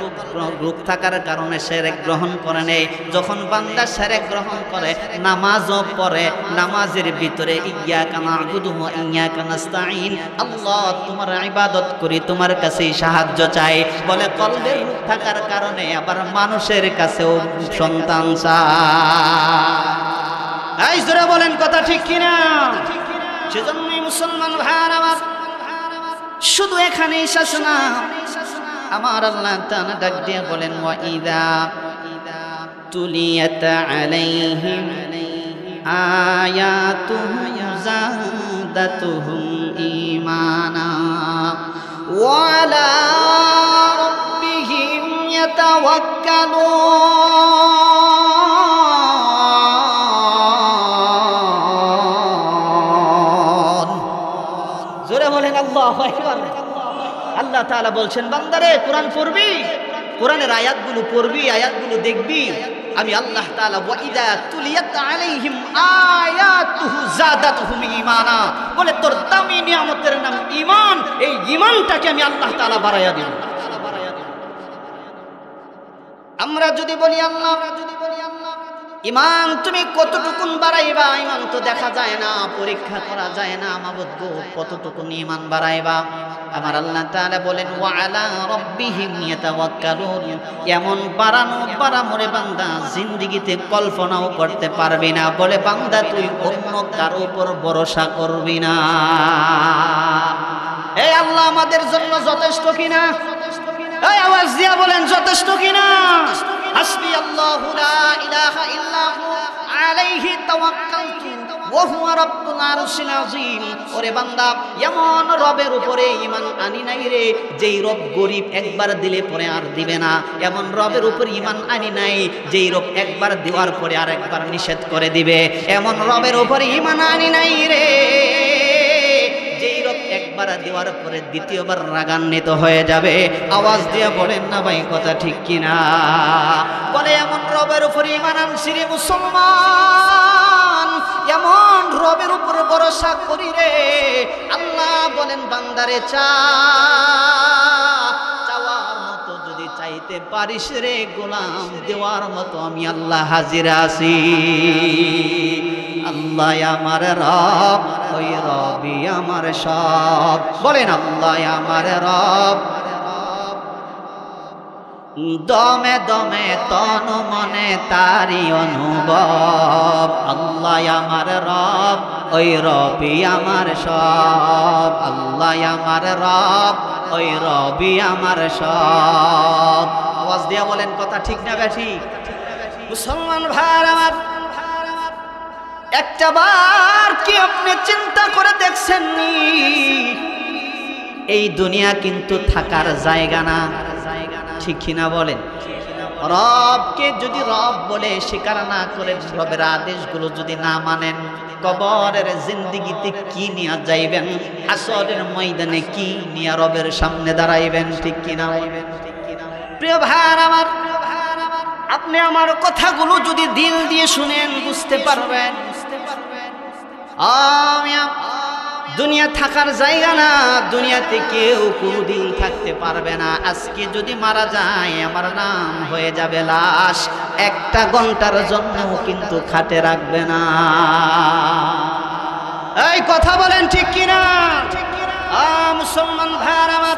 রোগ থাকার কারণে শিরক গ্রহণ করে নেই। যখন বান্দা শিরক গ্রহণ করে নামাজও পড়ে, নামাজের ভিতরে ইয়্যাকা না'বুদু ওয়া ইয়্যাকা নাস্তাঈন, আল্লাহ তোমার ইবাদত করি, তোমার কাছেই সাহায্য চাই। বলে কলবের রোগ থাকার কারণে আবার মানুষের কাছেও সন্তান চায়। এই জোরে বলেন কথা ঠিক কিনা? সেজন্যই মুসলমান ভাইরা আমার, শুধু এখানেই শেষ না, আমার আল্লাহ তাআলা ডাক দিয়ে বলেন ওয়া ইযা তুলিয়াত আলাইহিম আয়াতুহু যাদাতুহুম ঈমানা ওয়া আলা রাব্বিহিম ইয়াতাওয়াক্কালুন। জোরে বলেন আল্লাহু আকবার। আল্লাহ তাআলা বলছেন বান্দারে কোরআন পড়বি, কোরআনের আয়াতগুলো পড়বি, আয়াতগুলো দেখবি, আমি আল্লাহ তাআলা ওয়া ইযা তুলিয়াত আলাইহিম আয়াতুহু যাদাতুহুম ঈমানা, বলে তোর দামি নিয়ামতের নাম ঈমান, এই ঈমানটাকে আমি আল্লাহ তাআলা বাড়াইয়া দেব। আমরা যদি বলি আল্লাহ ঈমান তুমি কতটুকুন বাড়াইবা, ঈমান তো দেখা যায় না, পরীক্ষা করা যায় না, মাবুদ গো কতটুকুন ঈমান বাড়াইবা? আমার আল্লাহ তাআলা বলেন ওয়া আলা রাব্বিহিম ইয়াতাওয়াক্কালুন, এমন বাড়ামোরে বান্দা জিন্দেগিতে কল্পনাও করতে পারবি না। বলে বান্দা তুই অন্য কারো উপর ভরসা করবি না। এই আল্লাহ আমাদের জন্য যথেষ্ট কিনা? এই আওয়াজ দিয়া বলেন যথেষ্ট কিনা? হাসবি আল্লাহু লা ইলাহা ইল্লা হু আলাইহি তাওয়াক্কালতু ওয়া হুয়া রাব্বুল আরশিল আযীম। ওরে বান্দা, এমন রবের উপরে ঈমান আনি নাই রে, যেই রব গরিব একবার দিলে পরে আর দিবে না। এমন রবের উপর ঈমান আনি নাই যেই রব একবার দেওয়ার পরে আর একবার নিষেধ করে দিবে। এমন রবের উপরে ঈমান আনি নাই রে, যেই রব একবার দেওয়ার পরে দ্বিতীয়বার রাগান্বিত হয়ে যাবে। আওয়াজ দিয়ে বলেন না ভাই কথা ঠিক কিনা? বলে এমন রবের উপর ঈমান আনছি রে মুসলমান, এমন রবের উপর ভরসা করি রে। আল্লাহ বলেন বান্দারে চাওয়ার মতো যদি চাইতে পারিস রে গোলাম, দেওয়ার মতো আমি আল্লাহ হাজির আছি। আল্লাহ আমার রব, ওই রবই আমার সব। বলেন আল্লাহ আমার রব, দমে দমে তন মনে তারি অনুভব। আল্লাহ আমার রব, ওই রবি আমার সব। আল্লাহ আমার রব, ওই রবি আমার সব। আওয়াজ দিয়া বলেন কথা ঠিক না বেশি? মুসলমান ভাই আমার, একটা বার কি আপনি চিন্তা করে দেখছেন নি এই দুনিয়া কিন্তু থাকার জায়গা না? ঠিক কিনা বলেন? রবকে যদি রব বলে স্বীকার না করে, রবের আদেশগুলো যদি না মানেন, কবরের জিন্দেগিতে কি নিয়ে যাইবেন? হাসরের ময়দানে কি নিয়ে রবের সামনে দাঁড়াইবেন? ঠিক কিনা? প্রিয় ভাই আমার, আপনি আমার কথাগুলো যদি দিল দিয়ে শুনেন বুঝতে পারবেন দুনিয়া থাকার জায়গা না, দুনিয়াতে কেউ কোনোদিন থাকতে পারবে না। আজকে যদি মারা যায় আমার নাম হয়ে যাবে লাশ, একটা ঘন্টার জন্যও কিন্তু খাটে রাখবে না। এই কথা বলেন ঠিক কিনা? মুসলমান ভাইয়ার আমার,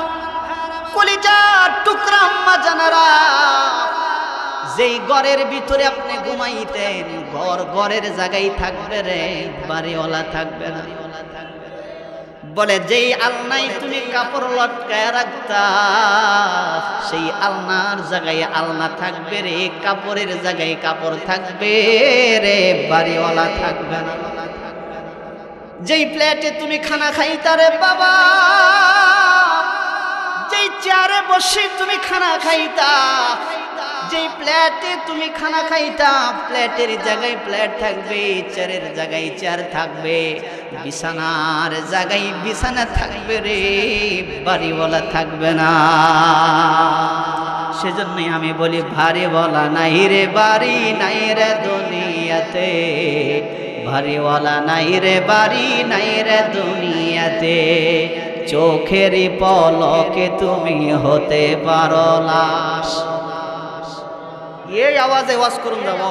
কলিজার টুকরা আম্মা জানারা, যেই ঘরের ভিতরে আপনি ঘুমাইতেন, ঘরের জায়গায় থাকবে রে, বাড়িওয়ালা থাকবে না। বলে যেই আলনায় তুমি কাপড় লটকায় রাখতা, সেই আলনার জায়গায় আলনা থাকবে রে, কাপড়ের জায়গায় কাপড় থাকবে রে, বাড়িওয়ালা থাকবে না। যেই প্লেটে তুমি খানা খাইতা রে বাবা, যেই চেয়ারে বসে তুমি খানা খাইতা, যেই প্লেটে তুমি খানা খাইতা, প্লেটের জায়গায় প্লেট থাকবে, চেয়ারের জায়গায় চেয়ার থাকবে, বিছানার জায়গায় বিছানা থাকবে রে, বাড়িওয়ালা থাকবে না। সেজন্যই আমি বলি বাড়িওয়ালা নাই রে, বাড়ি নাই রে দুনিয়াতে, বাড়িওয়ালা নাই রে বাড়ি নাই রে দুনিয়াতে, চোখেরই পলকে তুমি হতে পারো লাশ। এই আওয়াজে ওয়াজ করুন যাব,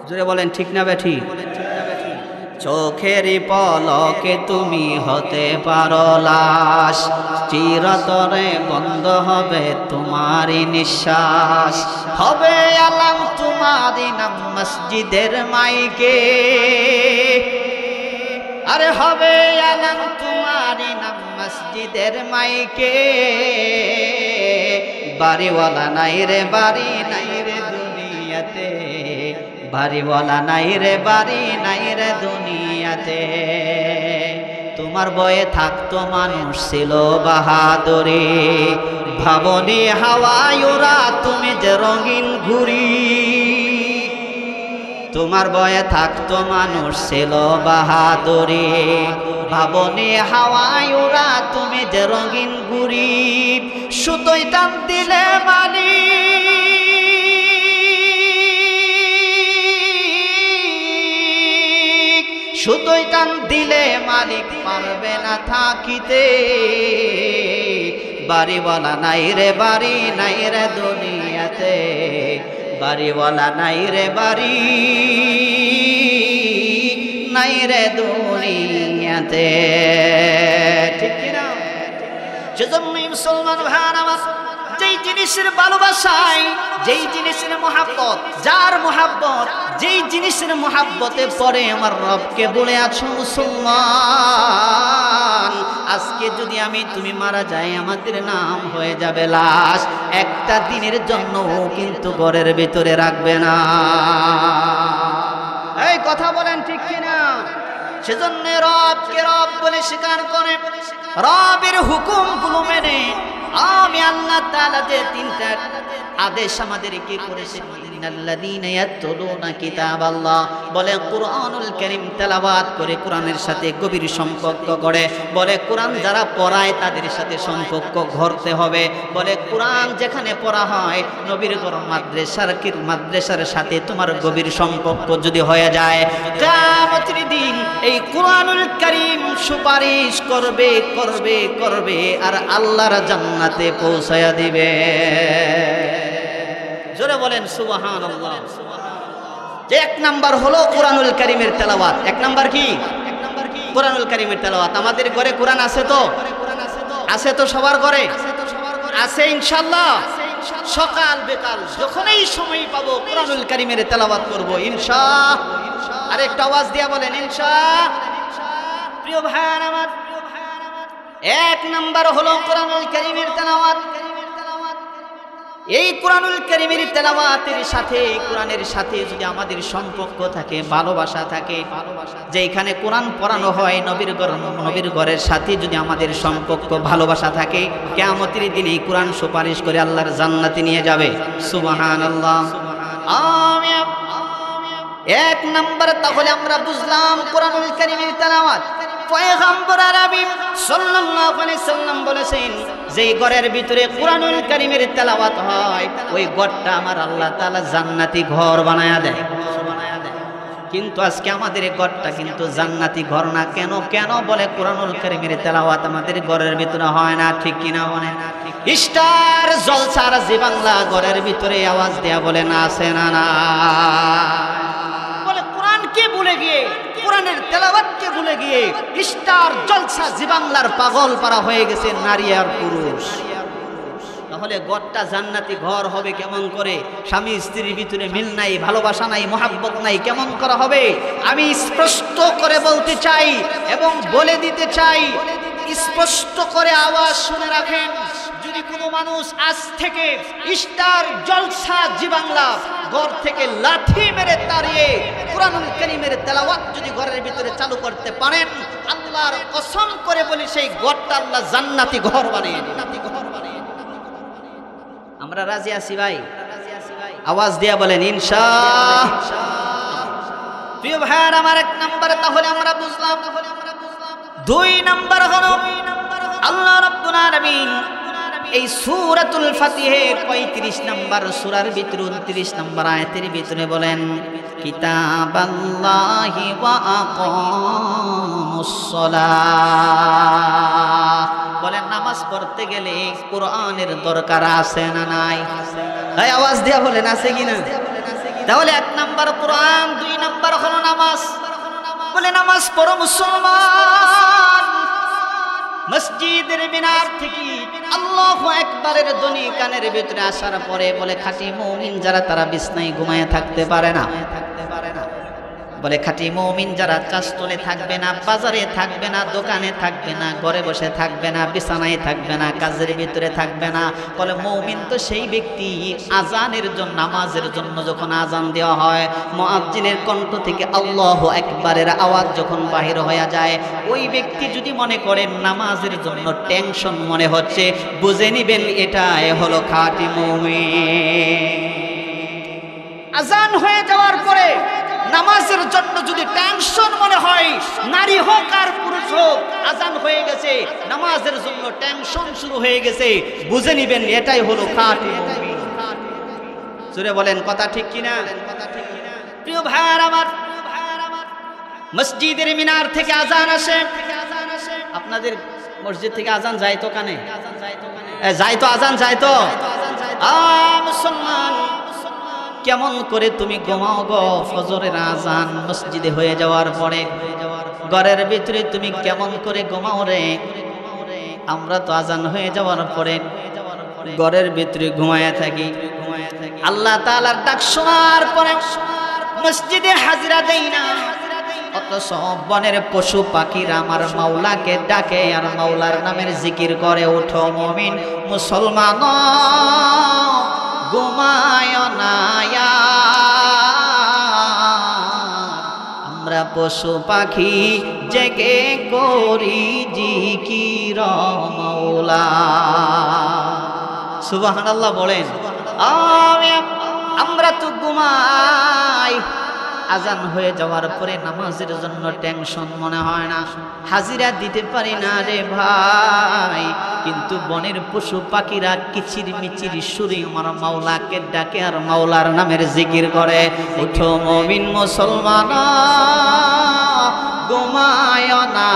জোরে বলেন ঠিক না বেঠি? চোখেরই পলকে তুমি হতে পারো লাশ, চিরতরে বন্ধ হবে তোমারই নিঃশ্বাস। হবে আলাম তোমারই নাম মসজিদের মাইকে, আরে হবে আলাম তোমারই নাম মসজিদের মাইকে, বাড়িওয়ালা নাই রে বাড়ি নাই রে দুনিয়াতে, বাড়িওয়ালা নাই রে বাড়ি নাই রে দুনিয়াতে। তোমার বয়ে থাকতো মানুষ ছিল বাহাদুরি, ভাবনি হাওয়ায় ওরা তুমি যে রঙিন ঘুরি। তোমার বয়ে থাকতো মানুষ ছিল বাহাদুরি, ভাবনি হাওয়ায় ওরা তুমি যে রঙিন ঘুরি। সুতোয় টান দিলে মালি, সুতোয় টান দিলে মালিক পারবে না থাকিতে, বাড়িওয়ালা নাই রে বাড়ি নাই রে দুনিয়াতে, বাড়িওয়ালা নাই রে বাড়ি নাই রে দুনিয়াতে। ঠিক কিনা? সেজন্যই মুসলমান ভাইরা আমার, যেই জিনিসের ভালোবাসায়, যেই জিনিসের মহাব্বত, যার মহাব্বত যেই জিনিসের মহাব্বতে পড়ে আমার রবকে বলে আছো মুসলমান, আজকে যদি আমি তুমি মারা যাই আমাদের নাম হয়ে যাবে লাশ, একটা দিনের জন্য কিন্তু ঘরের ভিতরে রাখবে না। এই কথা বলেন ঠিক কিনা? সেজন্য রবকে রব বলে স্বীকার করে, রবের হুকুমগুলো মেনে আমি আল্লাহ তাআলা যে তিনটা আদেশ আমাদেরকে করেছেন, ইন্নাল্লাযীনা ইয়াতলুনা কিতাবাল্লাহ, বলে কুরআনুল কারীম তেলাওয়াত করে কোরআনের সাথে গভীর সম্পর্ক করে, বলে কোরআন যারা পড়ায় তাদের সাথে সম্পর্ক গড়তে হবে, বলে কোরআন যেখানে পড়া হয় নবীর ঘর মাদ্রাসার সাথে তোমার গভীর সম্পর্ক যদি হয়ে যায়, কিয়ামতের দিন এই কুরআনুল কারীম সুপারিশ করবে করবে করবে আর আল্লাহর জান্নাতে পৌঁছায়া দিবে। জোরে বলেন সুবহানাল্লাহ। যে এক নাম্বার হলো কুরআনুল কারীমের তেলাওয়াত। এক নাম্বার কি? কুরআনুল কারীমের তেলাওয়াত। আমাদের ঘরে কোরআন আছে তো? আছে তো সবার ঘরে? আছে ইনশাআল্লাহ। সকাল বিকাল যখনই সময় পাবো কুরআনুল কারীমের তেলাওয়াত করব ইনশাআল্লাহ। আর একটা আওয়াজ দিয়া বলেন ইনশাআল্লাহ। প্রিয় ভাইরা আমার, এক নাম্বার হলো কুরআনুল কারীমের তেলাওয়াত। এই কুরআনুল কারীমের তেলাওয়াতের সাথে, কোরআনের সাথে যদি আমাদের সম্পর্ক থাকে, ভালোবাসা থাকে, যেখানে কোরআন পড়ানো হয় নবীর ঘরের সাথে যদি আমাদের সম্পর্ক ভালোবাসা থাকে, কিয়ামতের দিনে এই কোরআন সুপারিশ করে আল্লাহর জান্নাতে নিয়ে যাবে। সুবহানাল্লাহ। আমিন। এক নাম্বার তাহলে আমরা বুঝলাম কুরআনুল কারীমের তেলাওয়াত। পয়গম্বর আরবি সাল্লাল্লাহু আলাইহি সাল্লাম বলেছেন, যেই ঘরের ভিতরে কুরআনুল কারীমের তেলাওয়াত হয় ওই ঘরটা আমার আল্লাহ তাআলা জান্নাতি ঘর বানায়া দেয়। কিন্তু আজকে আমাদের এই ঘরটা কিন্তু জান্নাতি ঘর না। কেন? কেন বলে কুরআনুল কারীমের তেলাওয়াত আমাদের ঘরের ভিতরে হয় না। ঠিক কিনা বলেন? স্টার জলসার জি বাংলা ঘরের ভিতরে আওয়াজ দেয়া বলে না, আছে না? না বলে কোরআনকে ভুলে গিয়ে, কোরআনের তেলাওয়াতকে ভুলে গিয়ে স্টার জলসা জি বাংলার পাগল পারা হয়ে গেছে নারী আর পুরুষ। তাহলে ঘরটা জান্নাতি ঘর হবে কেমন করে? স্বামী স্ত্রীর ভিতরে মিল নাই, ভালোবাসা নাই, মহাব্বত নাই, কেমন করা হবে? আমি স্পষ্ট করে বলতে চাই এবং বলে দিতে চাই, স্পষ্ট করে আওয়াজ শুনে রাখেন। যদি কোনো মানুষ আজ থেকে স্টার জলসা জি বাংলা ঘর থেকে লাঠি মেরে তাড়িয়ে কুরআনুল কারীমের তেলাওয়াত যদি ঘরের ভিতরে চালু করতে পারেন, আল্লাহর কসম করে বলি সেই ঘরটা আল্লাহ জান্নাতি ঘর বানিয়ে দিবেন। আমরা রাজি আছি ভাই? আওয়াজ দিয়া বলেন ইনশাআল্লাহ। প্রিয় ভাইরা আমার, এক নম্বরে তাহলে আমরা বুঝলাম। দুই নম্বর হলো আল্লাহ রাব্বুল আলামিন এই সূরাতুল ফাতিহের ৩৫ নম্বর সূরার ভিতরে ২৯ নম্বর আয়াতের ভিতরে বলেন কিতাবাল্লাহি ওয়া আকামুস সালাহ। বলেন নামাজ পড়তে গেলে কোরআনের দরকার আছে না নাই? এই আওয়াজ দিয়া বলেন আছে কিনা? তাহলে ১ নাম্বার কোরআন, ২ নাম্বার হলো নামাজ। বলে নামাজ পড়ো মুসলমান। মসজিদের মিনার থেকে আল্লাহু আকবারের ধ্বনি কানের ভিতরে আসার পরে বলে খাঁটি মুমিন যারা তারা বিছনায় ঘুমায় থাকতে পারে না। বলে খাঁটি মুমিন যারা চাষতলে থাকবে না, বাজারে থাকবে না, দোকানে থাকবে না, ঘরে বসে থাকবে না, বিছানায় থাকবে না, কাজের ভিতরে থাকবে না। বলে মুমিন তো সেই ব্যক্তি আজানের জন্য, নামাজের জন্য যখন আজান দেওয়া হয়, মুয়াজ্জিনের কণ্ঠ থেকে আল্লাহু আকবারের আওয়াজ যখন বাহির হয়ে যায়, ওই ব্যক্তি যদি মনে করেন নামাজের জন্য টেনশন মনে হচ্ছে, বুঝে নিবেন এটাই হলো খাঁটি মুমিন। আজান হয়ে যাওয়ার পরে নামাজের জন্য যদি টেনশন মনে হয়, নারী হোক আর পুরুষ হোক, আজান হয়ে গেছে, নামাজের জন্য টেনশন শুরু হয়ে গেছে, বুঝে নিবেন এটাই হলো খাঁটি মুমিন। জোরে বলেন কথা ঠিক কিনা? প্রিয় ভাইরা আমার, মসজিদের মিনার থেকে আজান আসে। আপনাদের মসজিদ থেকে আজান যায় তো কানে? যায় তো, আজান যায় তো। মুসলমান কেমন করে তুমি ঘুমাও গো? ফজরের আজান মসজিদে হয়ে যাওয়ার পরে ঘরের ভিতরে তুমি কেমন করে ঘুমাও রে? আমরা তো আজান হয়ে যাওয়ার পরে ঘরের ভিতরে ঘুমায়া থাকি। আল্লাহ তাআলার ডাক শোনার পরে মসজিদে হাজিরা দেই না, অথচ বনের পশু পাখিরা আমার মাওলাকে ডাকে আর মাওলার নামের জিকির করে। ওঠো মুমিন মুসলমান, ঘুমায় না, আমরা পশু পাখি জেগে করি জিকির মাওলা। সুবহানাল্লাহ বলেন। আমরা তো ঘুমাই, আজান হয়ে যাওয়ার পরে নামাজের জন্য টেনশন মনে হয় না, হাজিরা দিতে পারি না রে ভাই। কিন্তু বনের পশু পাখিরা কিচির মিচির সুরে আমার মাওলাকে ডাকে আর মাওলার নামের জিকির করে। উঠো মুমিন মুসলমান, ঘুমায় না,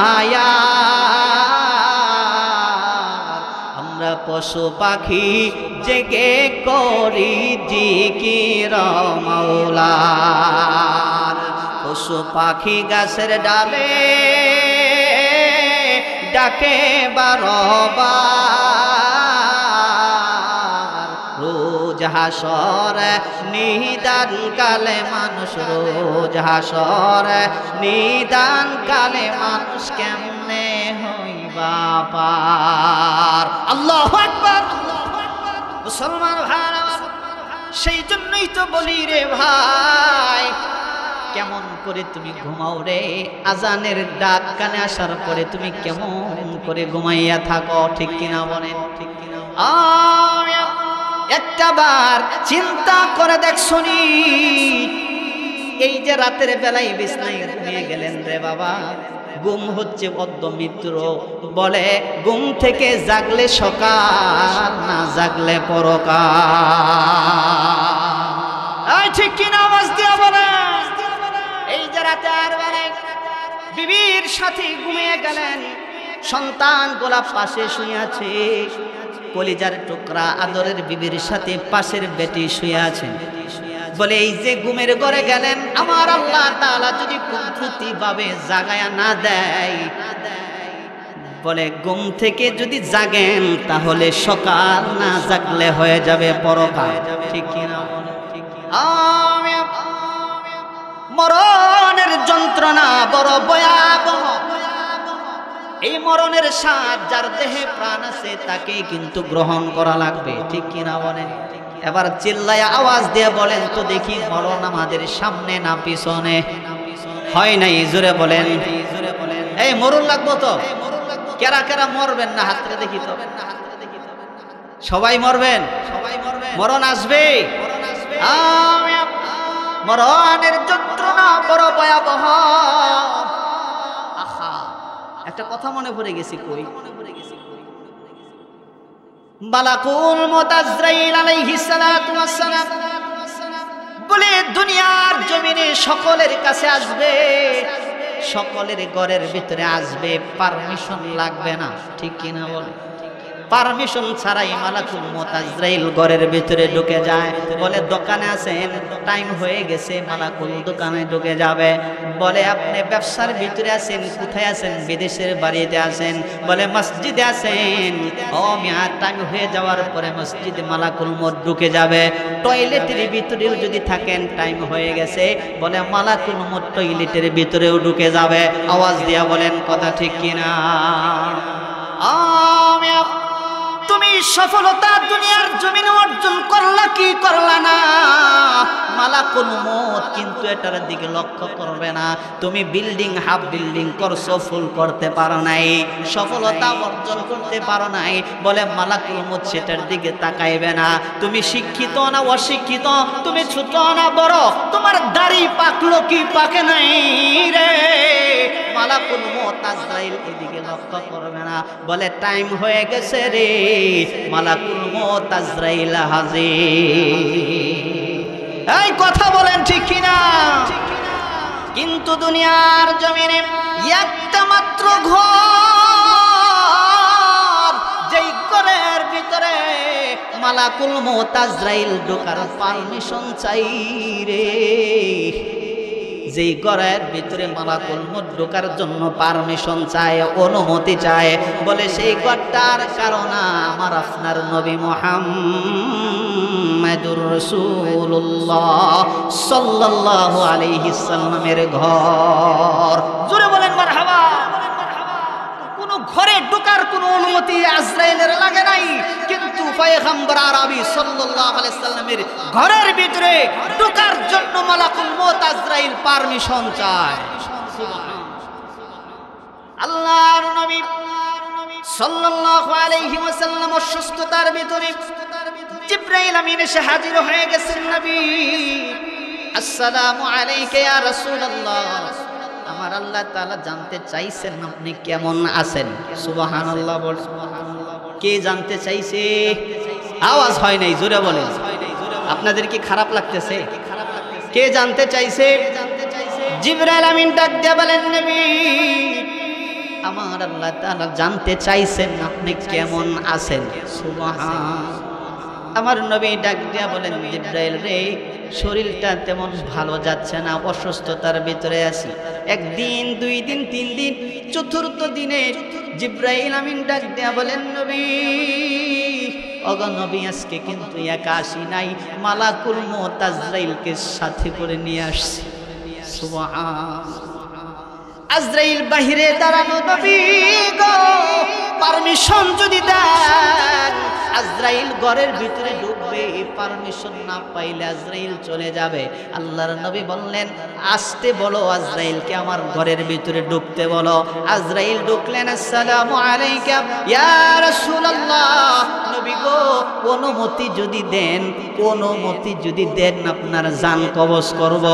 আমরা পশু পাখি জেগে করি জিকির মাওলার। পশু পাখি গাছের ডালে ডাকে বারবার, রোজ হাসর নিদান কালে মানুষ, রোজ হাসর নিদান কালে মানুষ কেমনে হইবা পার। আল্লাহু আকবার। মুসলমান ভাইরা, সেই জন্যই তো বলি রে ভাই, কেমন করে তুমি ঘুমাও রে? আজানের ডাক কানে আসার পরে তুমি কেমন করে ঘুমাইয়া থাকো, ঠিক কিনা বলেন? ঠিক কিনা? একটা বার চিন্তা করে দেখছনি, এই যে রাতের বেলায় বিছনায় ঘুমিয়ে গেলেন রে বাবা, ঘুম হচ্ছে বদ্ধ মিত্র। বলে ঘুম থেকে জাগলে সকাল, না জাগলে পরকাল। ঠিক কিনা আওয়াজ দিয়া বলে? এই যে রাতের বেলায় বিবির সাথে ঘুমিয়ে গেলেন, সন্তান গোলাপ পাশে শুয়ে আছে, কলিজার টুকরা আদরের বিবির সাথে পাশের বেটি শুয়ে আছে। বলে এই যে ঘুমের ঘরে গেলেন, আমার আল্লাহ তাআলা যদি কুদরতি ভাবে জাগায়া না দেয়, বলে ঘুম থেকে যদি জাগেন তাহলে সকাল, না জাগলে হয়ে যাবে পরকাল। ঠিক কিনা? মরণের যন্ত্রণা বড় ভয়াবহ। এই মরণের স্বাদ যার দেহে প্রাণ আছে তাকে কিন্তু গ্রহণ করা লাগবে। ঠিক কিনা বলেন? এবার চিল্লায়া আওয়াজ দিয়ে বলেন তো দেখি, মরণ আমাদের সামনে না পিছনে? হয় নাই, জোরে বলেন। এই মরণ লাগবো তো? কেরা কেরা মরবেন না হাতরে দেখি তো? সবাই মরবেন? মরণ আসবে। মরণের যন্ত্রণা বড় ভয়াবহ। আহা, একটা কথা মনে পড়ে গেছি, কই মালাকুল মউত আজরাইল আলাইহিস সালাতু ওয়াস সালাম বলে দুনিয়ার জমিনে সকলের কাছে আসবে, সকলের ঘরের ভিতরে আসবে, পারমিশন লাগবে না, ঠিক কিনা বলে? পারমিশন ছাড়াই মালাকুল মউত আজরাইল ঘরের ভিতরে ঢুকে যায়। বলে দোকানে আছেন, টাইম হয়ে গেছে, মালাকুল দোকানে ঢুকে যাবে। বলে আপনি ব্যবসার ভিতরে আছেন, কোথায় আছেন? বিদেশের বাড়িতে আছেন। বলে মসজিদে আছেন। ও মিয়া, টাইম হয়ে যাওয়ার পরে মসজিদে মালাকুল মউত ঢুকে যাবে। টয়লেটের ভিতরেও যদি থাকেন, টাইম হয়ে গেছে, বলে মালাকুল মউত টয়লেটের ভিতরেও ঢুকে যাবে। আওয়াজ দিয়া বলেন কথা ঠিক কিনা? তুমি সফলতা দুনিয়ার জমিনে অর্জন করলা কি করলা না, মালাকুল মউত কিন্তু এটার দিকে লক্ষ্য করবে না। তুমি বিল্ডিং হাফ বিল্ডিং করছো, ফুল করতে পারো নাই, সফলতা অর্জন করতে পারো নাই, বলে মালাকুল মউত সেটার দিকে তাকাইবে না। তুমি শিক্ষিত না অশিক্ষিত, তুমি ছোট না বড়, তোমার দাড়ি পাকলো কি পাকে নাই রে, মালাকুল মউত আজরাইল এদিকে লক্ষ্য করবে না। বলে টাইম হয়ে গেছে রে, মালাকুল মউত আজরাইল হাজির। এই কথা বলেন ঠিক কিনা? কিন্তু দুনিয়ার জমিনে একটা মাত্র ঘর, যেই ঘরের ভিতরে মালাকুল মউত আজরাইল ঢোকার পারমিশন চাই রে, যেই ঘরের ভিতরে মালাকুল মউত ঢোকার জন্য পারমিশন চায়, অনুমতি চায়, বলে সেই ঘরটার কারণ আমার আপনার নবী মুহাম্মাদুর রাসূলুল্লাহ সাল্লাল্লাহু আলাইহি সাল্লামের ঘর। জোরে বলেন মারহাবা। কোন ঘরে ঢোকার কোন অনুমতি আজরাইলের লাগে নাই, কিন্তু পয়গম্বর আরবি সাল্লাল্লাহু আলাইহি সাল্লামের ঘরের ভিতরে ঢোকার জন্য মালাকুল মউত আজরাইল পারমিশন চায়। আল্লাহর নবী সাল্লাল্লাহু আলাইহি ওয়াসাল্লাম অসুস্থতার ভিতরে জিবরাইল আমিন এসে হাজির হয়ে গেছেন। নবী, আসসালামু আলাইকা ইয়া রাসূলুল্লাহ, আমার আল্লাহ তাআলা জানতে চাইছেন আপনি কেমন আছেন। সুবহানাল্লাহ বল। কে জানতে চাইছে? আওয়াজ হয় নাই, জোরে বলেন। আপনাদের কি খারাপ লাগতেছে? কে জানতে চাইছে? জিবরাইল আমিন ডাক দিয়ে বলেন, নবী, আমার আল্লাহ তাআলা জানতে চাইছেন আপনি কেমন আছেন। সুবহান। আমার নবী ডাক দিয়া বলেন, জিবরাইল রে, শরীরটা তেমন ভালো যাচ্ছে না, অসুস্থতার ভিতরে আছি। একদিন, দুই দিন, তিন দিন, চতুর্থ দিনে জিবরাইল আমিন ডাক দিয়া বলেন, নবী, ওগো নবী, আজকে কিন্তু একা আসি নাই, মালাকুল মউত আজরাইলকে সাথে করে নিয়ে আসছি। সুবহান। আজরাইল বাহিরে দাঁড়ানো, নবী গো, পারমিশন যদি দেন আজরাইল ঘরের ভিতরে ঢুকবে, পারমিশন না পাইলে আজরাইল চলে যাবে। আল্লাহর নবী বললেন, আসতে বলো আজরাইলকে, আমার ঘরের ভিতরে ঢুকতে বলো। আজরাইল ঢুকলেন। আসসালামু আলাইকা ইয়া রাসূলুল্লাহ, নবী গো, অনুমতি যদি দেন, অনুমতি যদি দেন আপনার জান কবজ করব,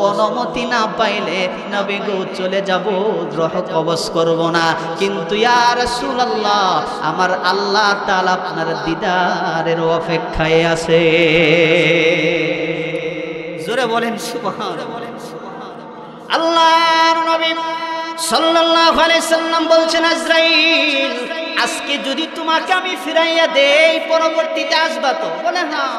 অনুমতি না পাইলে নবী গো চলে যাব, দ্রোহ কবজ করব না। কিন্তু ইয়া রাসূলুল্লাহ, আমার আল্লাহ তাআলা আপনার দিদারের অপেক্ষায় আছে। জোরে বলেন সুবহান। আল্লাহর নবী সাল্লাল্লাহু আলাইহি সাল্লাম বলছেন, আজরাইল, আজকে যদি তোমাকে আমি ফিরাইয়া দেই, পরবর্তীতে আসবা তো? বলে হ্যাঁ।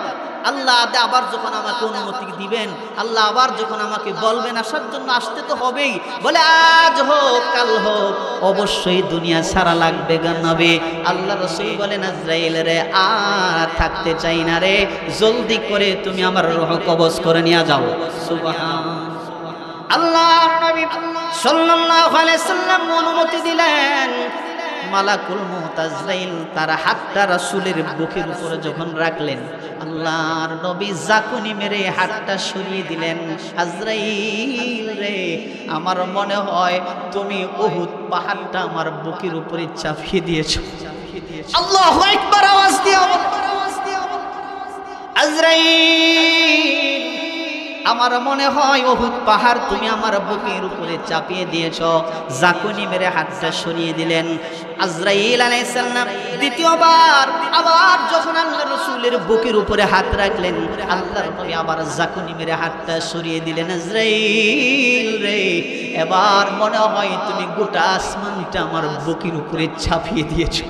আল্লাহ আবার যখন আমাকে অনুমতি দিবেন, আল্লাহ আবার যখন আমাকে বলবেন আসার জন্য, আসতে তো হবেই। বলে আজ হোক কাল হোক, অবশ্যই দুনিয়া ছাড়া লাগবে গো নবী। আল্লাহ রাসূল বলেন, আজরাইল রে, আর থাকতে চাই না রে, জলদি করে তুমি আমার রূহ কবজ করে নিয়ে যাও। সুবহান। আল্লাহর নবী সাল্লাল্লাহু আলাইহি সাল্লাম অনুমতি দিলেন। মালাকুল মউত আজরাইল তার হাতটা রাসূলের বুকের উপরে যখন রাখলেন, আল্লাহর নবী জাকুনি মেরে হাতটা সরিয়ে দিলেন। আজরাইল রে, আমার মনে হয় তুমি উহুদ পাহাড়টা আমার বুকের উপরে চাপিয়ে দিয়েছো। আল্লাহু আকবার। আওয়াজ দিয়ে আজরাইল আমার মনে হয় উহুদ পাহাড় তুমি আমার বুকের উপরে চাপিয়ে দিয়েছো। জাকুনি মেরে হাতটা সরিয়ে দিলেন। আজরাইল আলাইহিস সালাম দ্বিতীয়বার আবার যখন আল্লাহর রাসূলের বুকের উপরে হাত রাখলেন, আল্লাহর নবী আবার জাকুনি মেরে হাতটা সরিয়ে দিলেন। আজরাইল রে, এবার মনে হয় তুমি গোটা আসমানটা আমার বুকের উপরে চাপিয়ে দিয়েছো।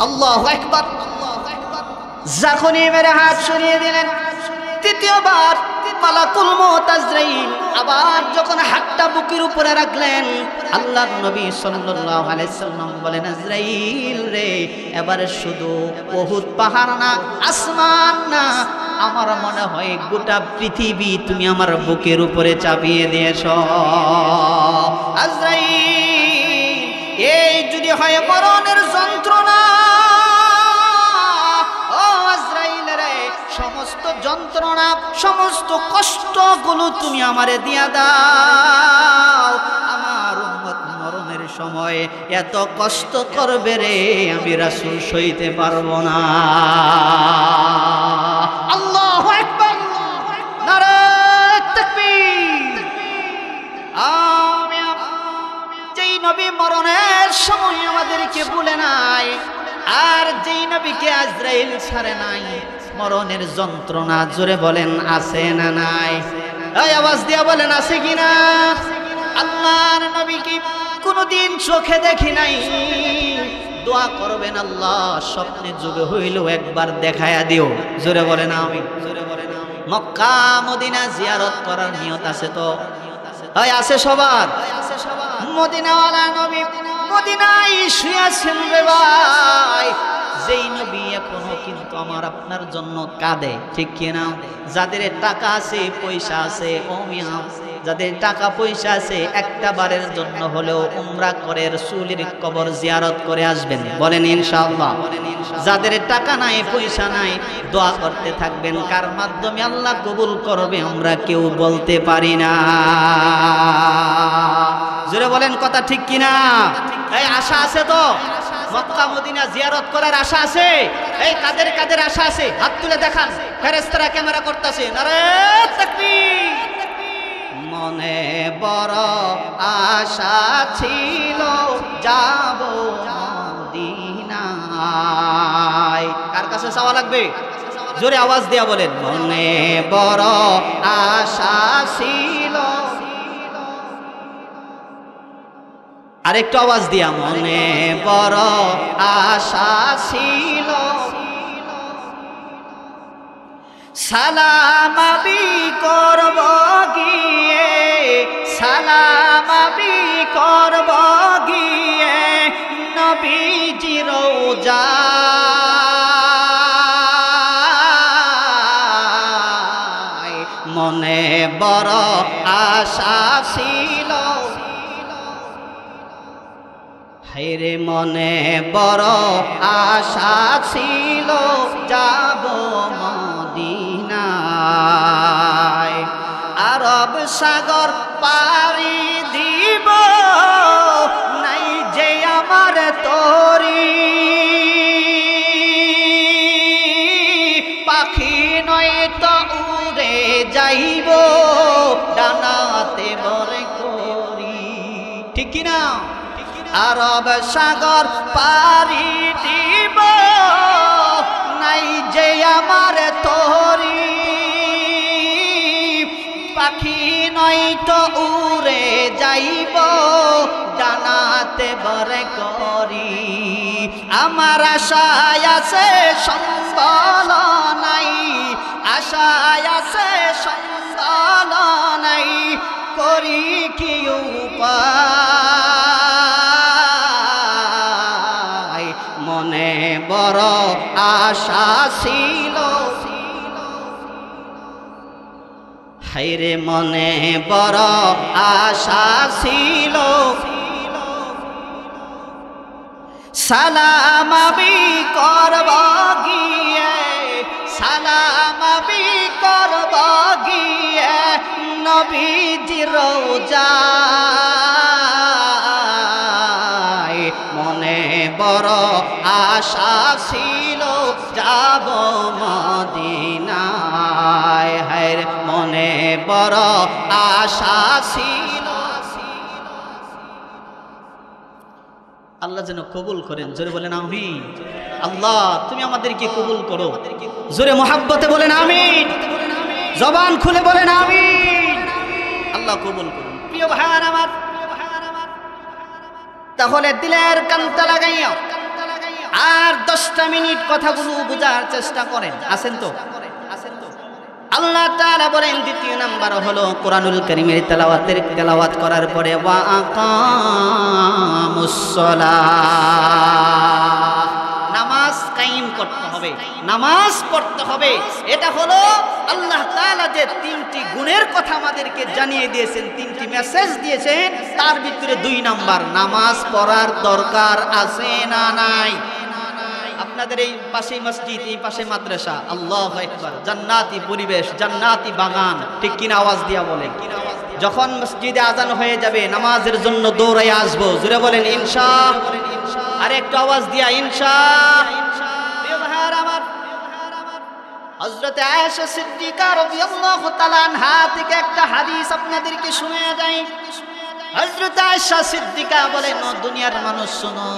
আল্লাহু আকবার। জাকুনি মেরে হাত সরিয়ে দিলেন। তৃতীয়বার মালাকুল মউত আজরাইল আবার যখন হাতটা বুকের উপরে রাখলেন, আল্লাহর নবী সাল্লাল্লাহু আলাইহি সাল্লাম বলেন, আজরাইল রে, এবারে শুধু উহুদ পাহাড় না, আসমান না, আমার মনে হয় গোটা পৃথিবী তুমি আমার বুকের উপরে চাপিয়ে দিয়েছো। আজরাইল, এই যদি হয় মরণের যন্ত্রণা, সমস্ত যন্ত্রণা, সমস্ত কষ্টগুলো তুমি আমারে দিয়া দাও। আমার উম্মত মরণের সময় এত কষ্ট করবে রে, আমি রাসূল সইতে পারবো না। আল্লাহু আকবার, নারে তাকবীর। আমিন। যেই নবী মরণের সময় আমাদেরকে বলে নাই, আর যেই নবীকে আজরাইল ছাড়ে নাই, মরণের যন্ত্রণা জোরে বলেন আছে না নাই? এই আওয়াজ দিয়া বলেন আছে কিনা? আল্লাহর নবীকে কোনদিন চোখে দেখি নাই, দোয়া করবেন, আল্লাহ স্বপ্নে যুগে হইল একবার দেখায়া দিও। জোরে বলেন আমিন। মক্কা মদিনা জিয়ারত করার নিয়ত আছে তো? এই আছে সবার? মদিনাওয়ালা নবী মদিনায় শুয়েছেন রে ভাই। যেই নবী এখনো কিন্তু আমার আপনার জন্য কাঁদে, ঠিক কিনা? যাদের টাকা আছে, পয়সা আছে, যাদের টাকা পয়সা আছে, একটা বারের জন্য হলেও উমরা করে রাসূলের কবর জিয়ারত করে আসবেন, বলেন ইনশাআল্লাহ। যাদের টাকা নাই, পয়সা নাই, দোয়া করতে থাকবেন। কার মাধ্যমে আল্লাহ কবুল করবে আমরা কেউ বলতে পারি না। জোরে বলেন কথা ঠিক কিনা? এই আশা আছে তো? মক্কা মদিনা জিয়ারত করার আশা আছে? এই কাদের কাদের আশা আছে হাত তুলে দেখান। ফেরেশতারা ক্যামেরা করতেছে। নারে তাকবীর। মনে বড় আশা ছিল যাব মদিনায়। কার কাছে চাওয়া লাগবে? জোরে আওয়াজ দিয়া বলেন। মনে বড় আশা ছিল। আরেকটু আওয়াজ দিয়া। মনে বড় আশা ছিল, সালাম আবি করব গিয়ে, সালাম আবি করব গিয়ে নবীজি রওজায়। মনে বড় আশা ছিল, হায়রে মনে বড় আশা ছিল যাব মদিনায়। আরব সাগর পাড়ি দিব, নাই যে আমার তরি, পাখি নয় তো উড়ে যাইব ডানাতে বরে করি, ঠিক কিনা? আরব সাগর পাড়ি দিব, নাই যে আমার তরি, পাখি নয় তো উড়ে যাইব ডানাতে বরে করি। আমার আশায় আছে সম্বল নাই, আশায় আছে সম্বল নাই, করি কি উপায়। মনে বড় আশা ছিল, হায়রে মনে বড় আশা ছিল, সালাম আবি করব গিয়ে, সালাম আবি করব গিয়ে নবীজি রওজায়। মনে বড় আশা ছিল যাব মদিনায়, হায়রে মনে বড় আশা ছিল। আল্লাহ যেন কবুল করেন, জোরে বলেন আমিন। আল্লাহ তুমি আমাদেরকে কবুল করো, জোরে মোহাব্বতে বলেন আমিন, জবান খুলে বলেন আমিন। আল্লাহ কবুল করুন। প্রিয় ভাই আমার, তাহলে দিলের কানটা লাগাইয়া আর 10টা মিনিট কথাগুলো বোঝার চেষ্টা করেন। আছেন তো? আল্লাহ তাআলা বলেন দ্বিতীয় নাম্বার হলো কোরআনুল কারীমের তেলাওয়াত করার পরে ওয়া আকামুস সালাহ, নামাজ কায়েম করতে হবে, নামাজ পড়তে হবে। এটা হলো আল্লাহ তাআলা যে 3টি গুণের কথা আমাদেরকে জানিয়ে দিয়েছেন, 3টি মেসেজ দিয়েছেন, তার ভিতরে 2 নাম্বার নামাজ পড়ার দরকার আছে না নাই? আপনাদের এই পাশে মসজিদ, এই পাশে মাদ্রাসা, আল্লাহু আকবার, জান্নাতি পরিবেশ, জান্নাতি বাগান, ঠিক কিনা? আওয়াজ দিয়া বলেন। যখন মসজিদে আজান হয়ে যাবে নামাজের জন্য দৌড়াই আসবো, জোরে বলেন ইনশাআল্লাহ। আর একটু আওয়াজ দিয়া ইনশাআল্লাহ। হযরত আয়েশা সিদ্দিকা রাদিয়াল্লাহু তাআলা আনহা থেকে একটা হাদিস আপনাদেরকে শোনায়া যাই। হযরত আয়েশা সিদ্দিকা বলেন, ও দুনিয়ার মানুষ শোনো,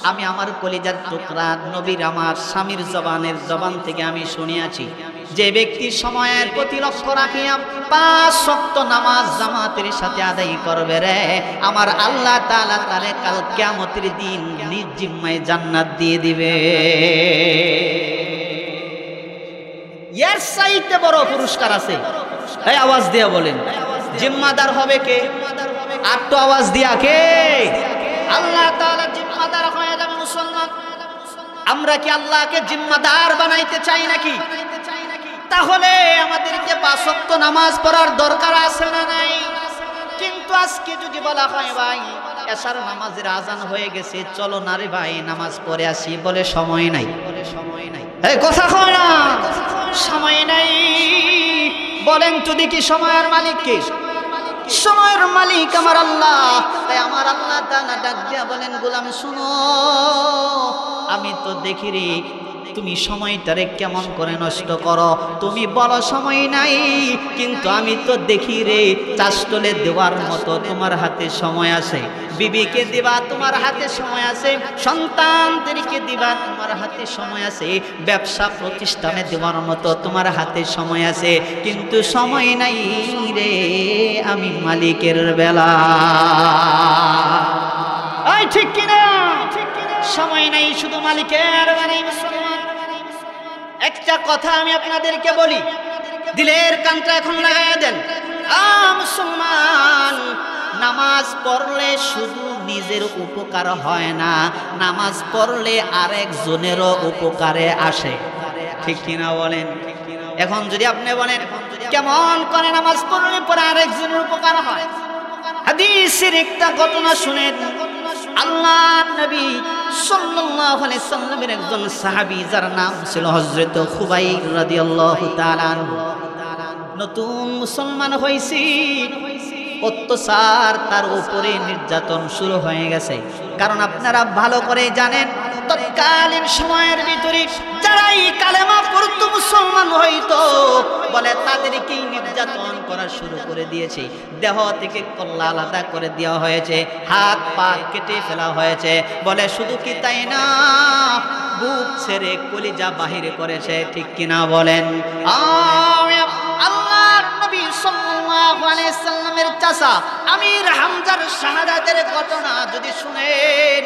আমি আমার কলিজার টুকরা নবীর আমার স্বামীর জবান থেকে আমি শুনিয়াছি, যে ব্যক্তি সময়ের প্রতি লক্ষ্য রাখিয়া 5 ওয়াক্ত নামাজ জামাতের সাথে আদায় করবে রে, আমার আল্লাহ তাআলা তারে কাল কিয়ামতের দিন নিজ জিম্মায় জান্নাত দিয়ে দিবে। এর চাইতে বড় পুরস্কার আছে? এই আওয়াজ দিয়া বলেন, জিম্মাদার হবে কে? আর তো আওয়াজ দিয়া কে? আল্লাহ তাআলা জিম্মাদার হয়ে যাবে মুসলমান। আমরা কি আল্লাহকে জিম্মাদার বানাইতে চাই নাকি? তাহলে আমাদেরকে 5 ওয়াক্ত নামাজ পড়ার দরকার আছে না নাই? কিন্তু আজকে যদি বলা হয় ভাই এশার নামাজের আজান হয়ে গেছে, চলো না রে ভাই নামাজ পড়ে আসি, বলে সময় নাই, এই কথা কয় না, সময় নাই। বলেন তো দেখি সময়ের মালিক কে? সময়ের মালিক আমার আল্লাহ। তাই আমার আল্লাহ তাআলা ডাক দিয়া বলেন, গোলাম শুনো, আমি তো দেখি রে তুমি সময়টারে কেমন করে নষ্ট করো। তুমি বলো সময় নাই, কিন্তু আমি তো দেখি রে চাষতলে দেওয়ার মতো তোমার হাতে সময় আছে, বিবিকে দিবা তোমার হাতে সময় আছে, সন্তানদেরকে দিবা তোমার হাতে সময় আছে, ব্যবসা প্রতিষ্ঠানে দেওয়ার মতো তোমার হাতে সময় আছে, কিন্তু সময় নাই রে আমি মালিকের বেলা। এই ঠিক কিনা? সময় নাই শুধু মালিকের বেলা। একটা কথা আমি আপনাদেরকে বলি, দিলের কানটা এখন লাগাইয়া দেন। মুসলমান, নামাজ পড়লে শুধু নিজের উপকার হয় না, নামাজ পড়লে আরেকজনেরও উপকারে আসে, ঠিক কিনা বলেন? এখন যদি আপনি বলেন কেমন করে নামাজ পড়লে পরে আরেকজনের উপকার হয়, হাদিসের একটা ঘটনা শুনেন। আল্লাহর নবী সাল্লাল্লাহু আলাইহি সাল্লামের একজন সাহাবী যার নাম ছিল হযরত খুবাইব রাদিয়াল্লাহু তাআলা আনহু, নতুন মুসলমান হয়েছে, অত্যাচার তার উপরে নির্যাতন শুরু হয়ে গেছে। কারণ আপনারা ভালো করে জানেন তৎকালীন সময়ের ভিতরে যারাই কালেমা পড়তো মুসলমান হইতো, বলে তাদেরকে নির্যাতন করা শুরু করে দিয়েছে, দেহ থেকে কল্লা আলাদা করে দেওয়া হয়েছে, হাত পা কেটে ফেলা হয়েছে। বলে শুধু কি তাই না, বুক ছেড়ে কলিজা বাহিরে করেছে, ঠিক কিনা বলেন? আল্লাহর নবী সাল্লাল্লাহু আলাইহি সাল্লামের চাচা আমির হামজার শাহাদাতের ঘটনা যদি শুনেন,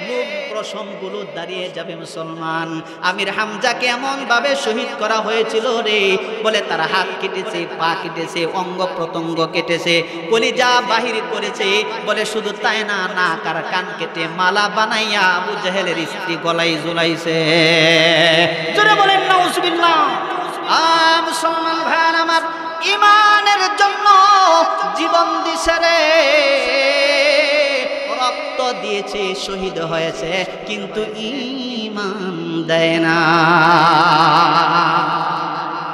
লোক প্রসঙ্গগুলো দাঁড়িয়ে যাবে। মুসলমান, আমির হামজাকে এমন ভাবে শহীদ করা হয়েছিল রে, বলে তার হাত কেটেছে, পা কেটেছে, অঙ্গ প্রত্যঙ্গ কেটেছে, কলিজা বাহির করেছে। বলে শুধু তাই না, নাক আর কান কেটে মালা বানাইয়া আবু জাহেলের স্ত্রী গলায় ঝুলাইছে। জোরে বলেন নাউজুবিল্লাহ। মুসলমান ভাইরা আমার, ইমানের জন্য জীবন দিছে রে, রক্ত দিয়েছে, শহীদ হয়েছে, কিন্তু ঈমান দেয় না,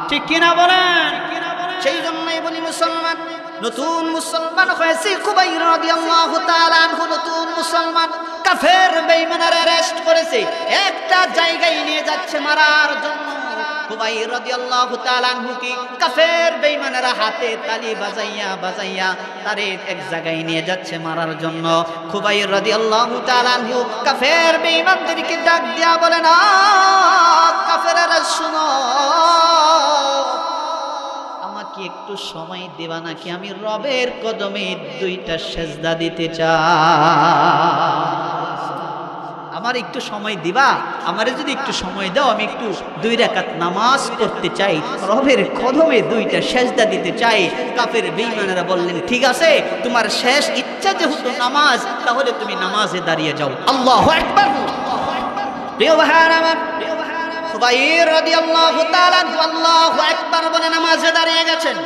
ঠিক কিনা বলেন? সেই জন্যই বলি মুসলমান, নতুন মুসলমান হয়েছে খুবাইব রাদিয়াল্লাহু তাআলা আনহু, নতুন মুসলমান, কাফের বেঈমানের অ্যারেস্ট করেছে, একটা জায়গায় নিয়ে যাচ্ছে মারার জন্য। খুবাইব রাদিয়াল্লাহু তাআলা আনহু কি কাফের বেঈমানেরা হাতে তালি বাজাইয়া বাজাইয়া তারে এক জায়গায় নিয়ে যাচ্ছে মারার জন্য। খুবাইব রাদিয়াল্লাহু তাআলা আনহু কাফের বেঈমানদেরকে ডাক দিয়া বলে, না কাফেরেরা শুনো, আমাকে একটু সময় দেবা নাকি? আমি রবের কদমে দুইটা সেজদা দিতে চাই, আমার একটু সময় দিবা? আমারে যদি একটু সময় দাও, আমি একটু 2 রাকাত নামাজ পড়তে চাই, রবের কদমে দুইটা সেজদা দিতে চাই। কাফের বেঈমানেরা বললেন, ঠিক আছে, তোমার শেষ ইচ্ছা যেহেতু নামাজ, তাহলে তুমি নামাজে দাঁড়িয়ে যাও। আল্লাহু আকবার। প্রিয় ভাইরা আমার, খুবাইব রাদিয়াল্লাহু তাআলা আল্লাহু আকবার বলে নামাজে দাঁড়িয়ে গেছেন।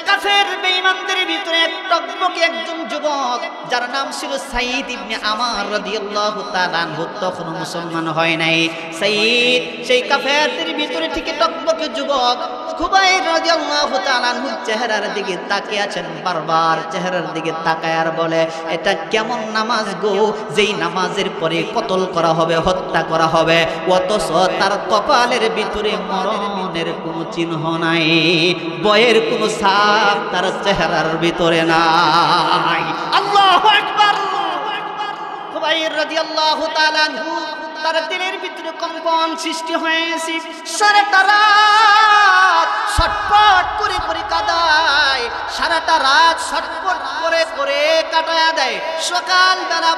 কাফের বেঈমানদের ভিতরে এক টকবকে একজন যুবক, যার নাম ছিল সাঈদ ইবনে আমার রাদিয়াল্লাহু তাআলা আনহু, তখনও মুসলমান হয় নাই। সাঈদ সেই কাফেরদের ভিতরে ঠিক টকবকে যুবক খুবাইব রাদিয়াল্লাহু তাআলা আনহু চেহারার দিকে তাকিয়ে আছেন, বারবার চেহারার দিকে তাকায় আর বলে, এটা কেমন নামাজ গো, যেই নামাজের পরে কতল করা হবে, হত্যা করা হবে, অথচ তার কপালের ভিতরে মরণের কোনো চিহ্ন নাই, বয়ের কোনো ছাপ তার চেহারার ভিতরে নাই। আল্লাহু আকবার। খুবাইব রাদিয়াল্লাহু তাআলা আনহু তার দিলের ভিতরে কম্পন সৃষ্টি হয়েছে। সারাটা রাত ছটফট করে করে কাঁদায়, সারাটা রাত ছটফট করে করে কাটায়া দেয়। সকালবেলা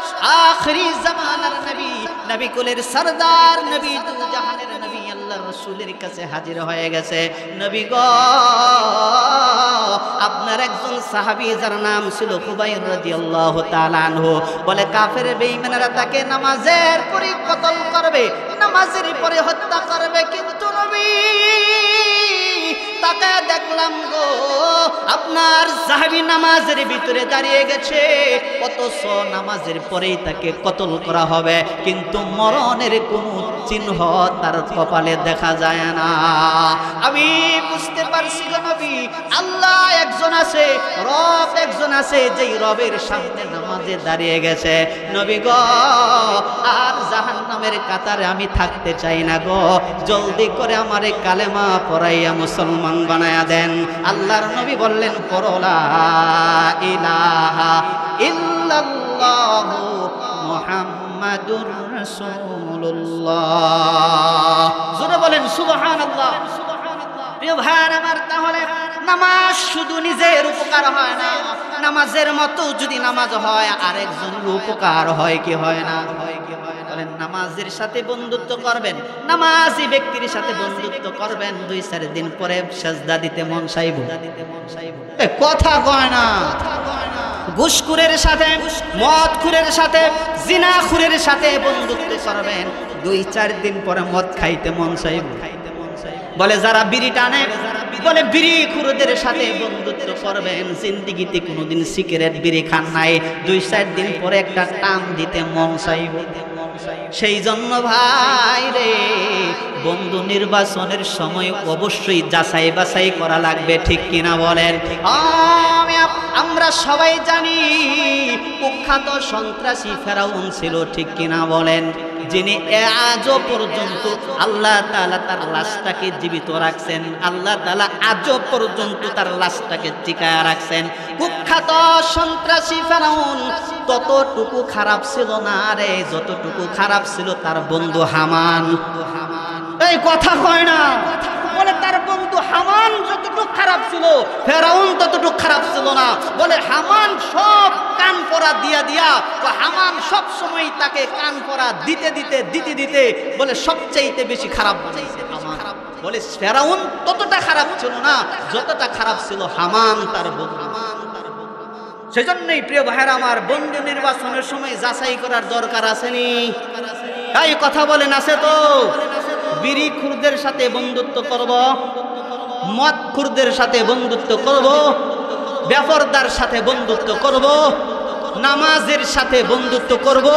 আখিরি জামানার নবী, নবী কুলের সরদার, নবী দু জাহানের নবী আল্লাহর রাসূলের কাছে হাজির হয়ে গেছে। নবী গো, আপনার একজন সাহাবী যার নাম ছিল খুবাইব রাদিয়াল্লাহু তাআলা আনহু, বলে কাফের বেঈমানেরা তাকে নামাজের পরে কতল করবে, নামাজের পরে হত্যা করবে, কিন্তু নবী তাকে দেখলাম গো, আপনার সাহাবী নামাজের ভিতরে দাঁড়িয়ে গেছে, অথচ নামাজের পরেই তাকে কতল করা হবে, কিন্তু মরণের কোনো চিহ্ন তার কপালে দেখা যায় না। আমি বুঝতে পারছি গো নবী, আল্লাহ একজন আছে, রব একজন আছে, যেই রবের সামনে নামাজে দাঁড়িয়ে গেছে। নবী গো, আর জাহান্নামের কাতারে আমি থাকতে চাই না গো, জলদি করে আমারে কালেমা পড়াইয়া মুসলমান বানায়া দেন। আল্লাহর নবী বললেন, পড়ো লা ইলাহা ইল্লাল্লাহু মুহাম্মাদুর রাসূলুল্লাহ। জোরে বলেন সুবহানাল্লাহ। প্রিয় ভাইরা আমার, তাহলে নামাজ শুধু নিজের উপকার হয় না, নামাজের মতো যদি নামাজ হয় আরেকজনের উপকার হয় কি হয় না? বলেন, নামাজের সাথে বন্ধুত্ব করবেন, নামাজি ব্যক্তির সাথে বন্ধুত্ব করবেন, 2-4 দিন পরে সেজদা দিতে মন চাইব। কথা কয় না। ঘুষখোরের সাথে, মদখোরের সাথে, জিনাখোরের সাথে বন্ধুত্ব করবেন, 2-4 দিন পরে মদ খাইতে মন চাইব। বলে যারা বিড়ি টানে, বলে বিড়ি খুরদের সাথে বন্ধুত্ব করবেন, জিন্দেগিতে কোনোদিন সিগারেট বিড়ি খান নাই, 2-4 দিন পরে একটা টান দিতে মন চাইব। সেই জন্য ভাই রে, বন্ধু নির্বাচনের সময় অবশ্যই যাচাই বাছাই করা লাগবে, ঠিক কিনা বলেন? আমরা সবাই জানি কুখ্যাত সন্ত্রাসী ফেরাউন ছিল, ঠিক কিনা বলেন? যিনি আজও পর্যন্ত আল্লাহ তাআলা তার লাশটাকে জীবিত রাখছেন, আল্লাহ তাআলা আজও পর্যন্ত তার লাশটাকে টিকায়া রাখছেন। কুখ্যাত সন্ত্রাসী ফেরাউন ততটুকু খারাপ ছিল না রে, যতটুকু খারাপ ছিল তার বন্ধু হামান। এই কথা কয় না। বলে তার বন্ধু হামান যতটুকু খারাপ ছিল, ফেরাউন ততটুকু খারাপ ছিল না। বলে হামান সব কান পরা দিয়া দিয়া, হামান সব সময় তাকে কান পরা দিতে দিতে দিতে দিতে বলে সবচাইতে বেশি খারাপ বানাইছে হামান। বলে ফেরাউন ততটা খারাপ ছিল না যতটা খারাপ ছিল হামান তার বন্ধু। সেজন্যই প্রিয় ভাইরা আমার, বন্ধু নির্বাচনের সময় যাচাই করার দরকার আসেনি? এই কথা বলেন, আছে তো? বিড়ি খুরদের সাথে বন্ধুত্ব করব, মদ খুরদের সাথে বন্ধুত্ব করব, বেপরদার সাথে বন্ধুত্ব করব, নামাজের সাথে বন্ধুত্ব করব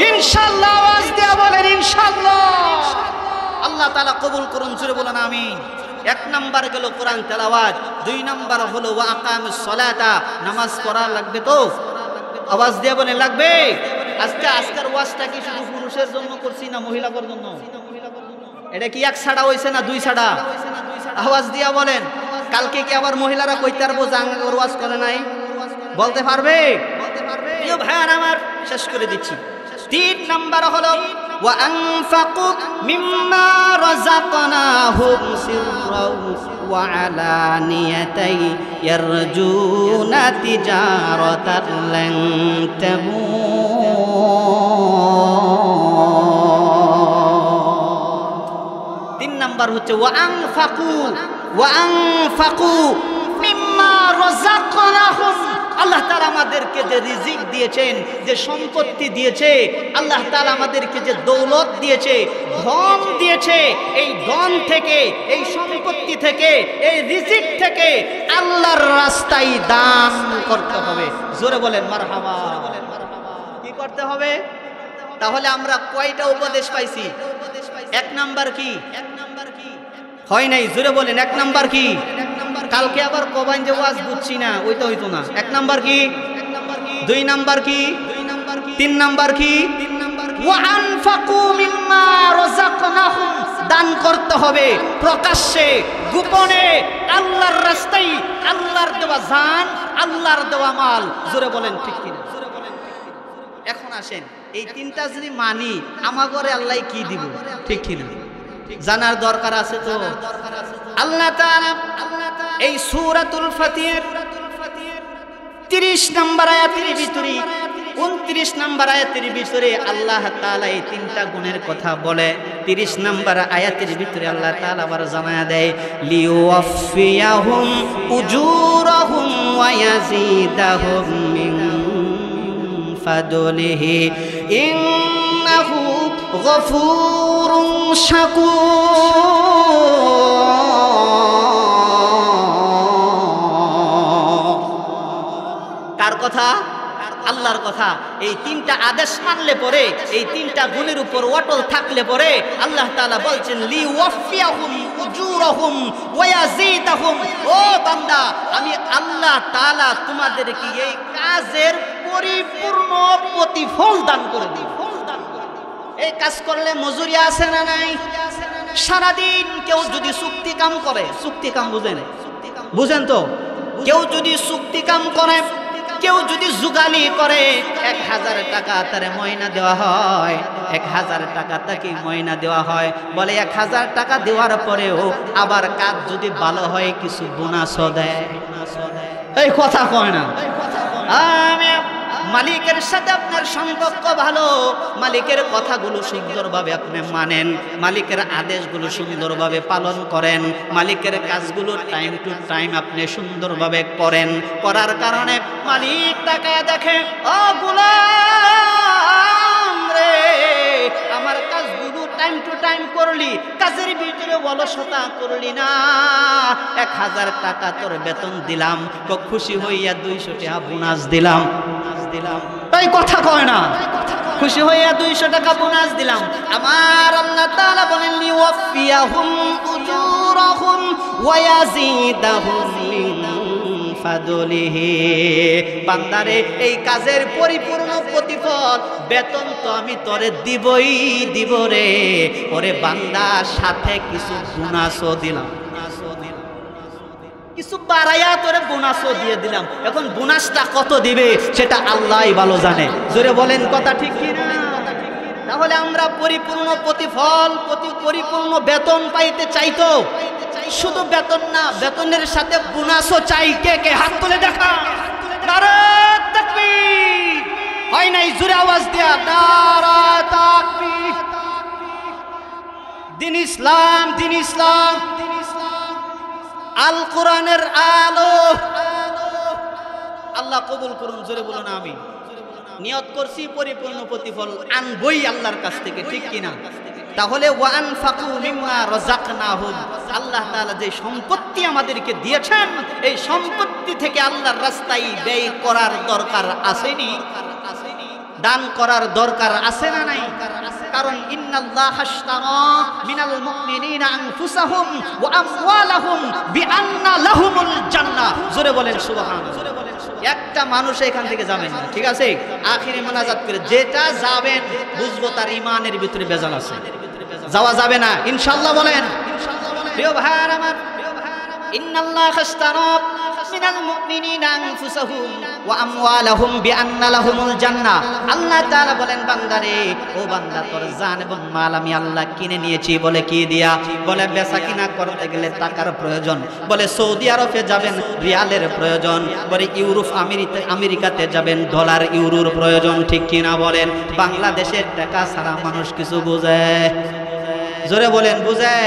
ইনশাআল্লাহ। আওয়াজ দিয়া বলেন ইনশাআল্লাহ। আল্লাহ তাআলা কবুল করুন, জোরে বলেন আমিন। 1 নাম্বার গেল কোরআন তেলাওয়াত, 2 নাম্বার হলো ওয়া আকামিস সালাতা, নামাজ পড়া লাগবে তো? আওয়াজ দিয়া বলেন লাগবে। আজকের ওয়াজটা কি শুধু পুরুষের জন্য করছি না মহিলাদের জন্য? এটা কি এক ছাড়া হইছে না দুই ছাড়া? আওয়াজ দিয়া বলেন। কালকে কি আবার মহিলারা কইতে পারবো যে আঙ্গা ওয়াজ করে নাই? বলতে পারবে? প্রিয় ভাইয়ার আমার, শেষ করে দিচ্ছি। 3 নাম্বার হলো ওয়া আনফাকু মিম্মা রাযাকনাহুম সিররাও ওয়া আলানিয়াতাই ইয়ারজুনা তিজারাতান লান তাবুর। 3 নাম্বার হচ্ছে ওয়া আনফাকু মিম্মা রাযাকনাহুম। আল্লাহ তাআলা আমাদেরকে যে রিজিক দিয়েছেন, যে সম্পত্তি দিয়েছে, আল্লাহ তাআলা আমাদেরকে যে দৌলত দিয়েছে, ধন দিয়েছে, এই ধন থেকে, এই সম্পত্তি থেকে, এই রিজিক থেকে আল্লাহর রাস্তায় দান করতে হবে। জোরে বলেন মারহাবা। কি করতে হবে? তাহলে আমরা কয়টা উপদেশ পাইছি? 1 নাম্বার কি? হয় নাই? জোরে বলেন 1 নাম্বার কি? কালকে আবার কবাইন যে ওয়াজ বুঝছি না, ওইটা হইতো না। 1 নাম্বার কি? 2 নাম্বার কি? 3 নাম্বার কি? ওয়া আনফাকু মিম্মা রাযাকনাহুম। দান করতে হবে প্রকাশ্যে, গোপনে, আল্লাহর রাস্তায়, আল্লাহর দেওয়া জান, আল্লাহর দেওয়া মাল। জোরে বলেন ঠিক কিনা? এখন আসেন, এই 3টা যদি মানি, আমাগরে আল্লাহ কি দিব? ঠিক কিনা? জানার দরকার আছে তো। আল্লাহ তাআলা এই সূরাতুল ফাতির 30 নম্বর আয়াতের ভিতরে, 29 নম্বর আয়াতের ভিতরে আল্লাহ তাআলা এই 3টা গুণের কথা বলে। 30 নম্বর আয়াতের ভিতরে আল্লাহ তাআলা আবার জানায়া দেয় লিওয়াফিয়াহুম উজুরাহুম ওয়া ইয়াজিদাহুম মিন ফাদলিহি ইন্নাহু গফুরুন শাকুর। কার কথা? আল্লাহর কথা। এই 3টা আদেশ মানলে পরে, এই 3টা গুণের উপর অটল থাকলে পরে আল্লাহ তাআলা বলছেন লিওয়াফিয়াহুম উজুরাহুম ওয়া ইয়াজিদাহুম। ও বান্দা, আমি আল্লাহ তাআলা তোমাদেরকে এই কাজের পরিপূর্ণ প্রতিফল দান করে দিই। এই কাজ করলে মজুরি আছে না নাই? সারাদিন কেউ যদি চুক্তি কাম করে, চুক্তি কাম বুঝেন তো? কেউ যদি চুক্তি কাম করে, কেউ যদি জুগালি করে, 1000 টাকা তার ময়না দেওয়া হয়, 1000 টাকা তাকে ময়না দেওয়া হয়। বলে 1000 টাকা দেওয়ার পরেও আবার কাজ যদি ভালো হয় কিছু বোনাসও দেয়। এই কথা কয় না? আমি মালিকের সাথে আপনার সম্পর্ক ভালো, মালিকের কথাগুলো সুন্দরভাবে আপনি মানেন, মালিকের আদেশগুলো সুন্দরভাবে পালন করেন, মালিকের কাজগুলো টাইম টু টাইম আপনি সুন্দরভাবে করেন। করার কারণে মালিক তাকায় দেখে, ও গোলাম রে, আমার কাজগুলো টাইম টু টাইম করলি, কাজের ভিতরে অলসতা করলি না, 1000 টাকা তোর বেতন দিলাম, খুশি হইয়া 200 টাকা বোনাস দিলাম। এই কথা কয় না? খুশি হইয়া 200 টাকা বোনাস দিলাম। আমার আল্লাহ তাআলা বলেন লিওয়াফিয়াহুম উজুরাহুম ওয়া ইয়াজিদাহুম মিন ফাদলিহি। বান্দারে, এই কাজের পরিপূর্ণ প্রতিফল, বেতন তো আমি তোরে দিবই দিব রে। ওরে বান্দা, সাথে কিছু বোনাসও দিলাম, কিছু বাড়াইয়া তোরে বোনাসও দিয়ে দিলাম। এখন বোনাসটা কত দিবে সেটা আল্লাহই ভালো জানে। জোরে বলেন কথা ঠিক কি না? তাহলে আমরা পরিপূর্ণ প্রতিফল, পরিপূর্ণ বেতন পাইতে চাইতো। শুধু বেতন না, বেতনের সাথে বোনাসও চাই। কে কে হাত তুলে দেখা? নারে তাকবীর! হয় নাই? জোরে আওয়াজ দেয়া, নারে তাকবীর! দিন ইসলাম, দিন ইসলাম, আল কোরআনের আলো। আল্লাহ কবুল করুন। জোরে বলুন আমি। নিয়ত করছি পরিপূর্ণ প্রতিফল আনবই আল্লাহর কাছ থেকে, ঠিক কিনা? তাহলে ওয়া আনফাকু মিম্মা রাযাকনাহুম, আল্লাহ তাআলা যে সম্পত্তি আমাদেরকে দিয়েছেন, এই সম্পত্তি থেকে আল্লাহর রাস্তায় ব্যয় করার দরকার আসেনি? দান করার দরকার আছে না নাই? কারণ ইন্নাল্লাহা আশতারা মিনাল মুমিনিনা আনফুসাহুম ওয়া আমওয়ালাহুম বিআন্না লাহুমুল জান্নাহ। জোরে বলেন সুবহানাল্লাহ। একটা মানুষ এখান থেকে যাবেন না, ঠিক আছে? আখিরে মোনাজাত করে যেটা যাবেন বুঝবো তার ঈমানের ভিতরে ভেজাল আছে। যাওয়া যাবে না ইনশাআল্লাহ বলেন। প্রিয় ভাইরা আমার, ইন্নাল্লাহা আশতারা মিনাল মুমিনিনা আনফুসাহুম ওয়া আমওয়ালাহুম বিআন্না লাহুমুল জান্নাহ। আল্লাহ তাআলা বলেন, বান্দারে, ও বান্দা, তোর জান এবং মাল আমি আল্লাহ কিনে নিয়েছি। বলে কি দিয়া? বলে বেচা কিনা করতে গেলে টাকার প্রয়োজন। বলে সৌদি আরবে যাবেন, রিয়ালের প্রয়োজন। বলে ইউরোপ আমেরিকাতে যাবেন, ডলার ইউরোর প্রয়োজন। ঠিক কিনা বলেন? বাংলাদেশের টাকা ছাড়া মানুষ কিছু বুঝে? জোরে বলেন, বুঝে?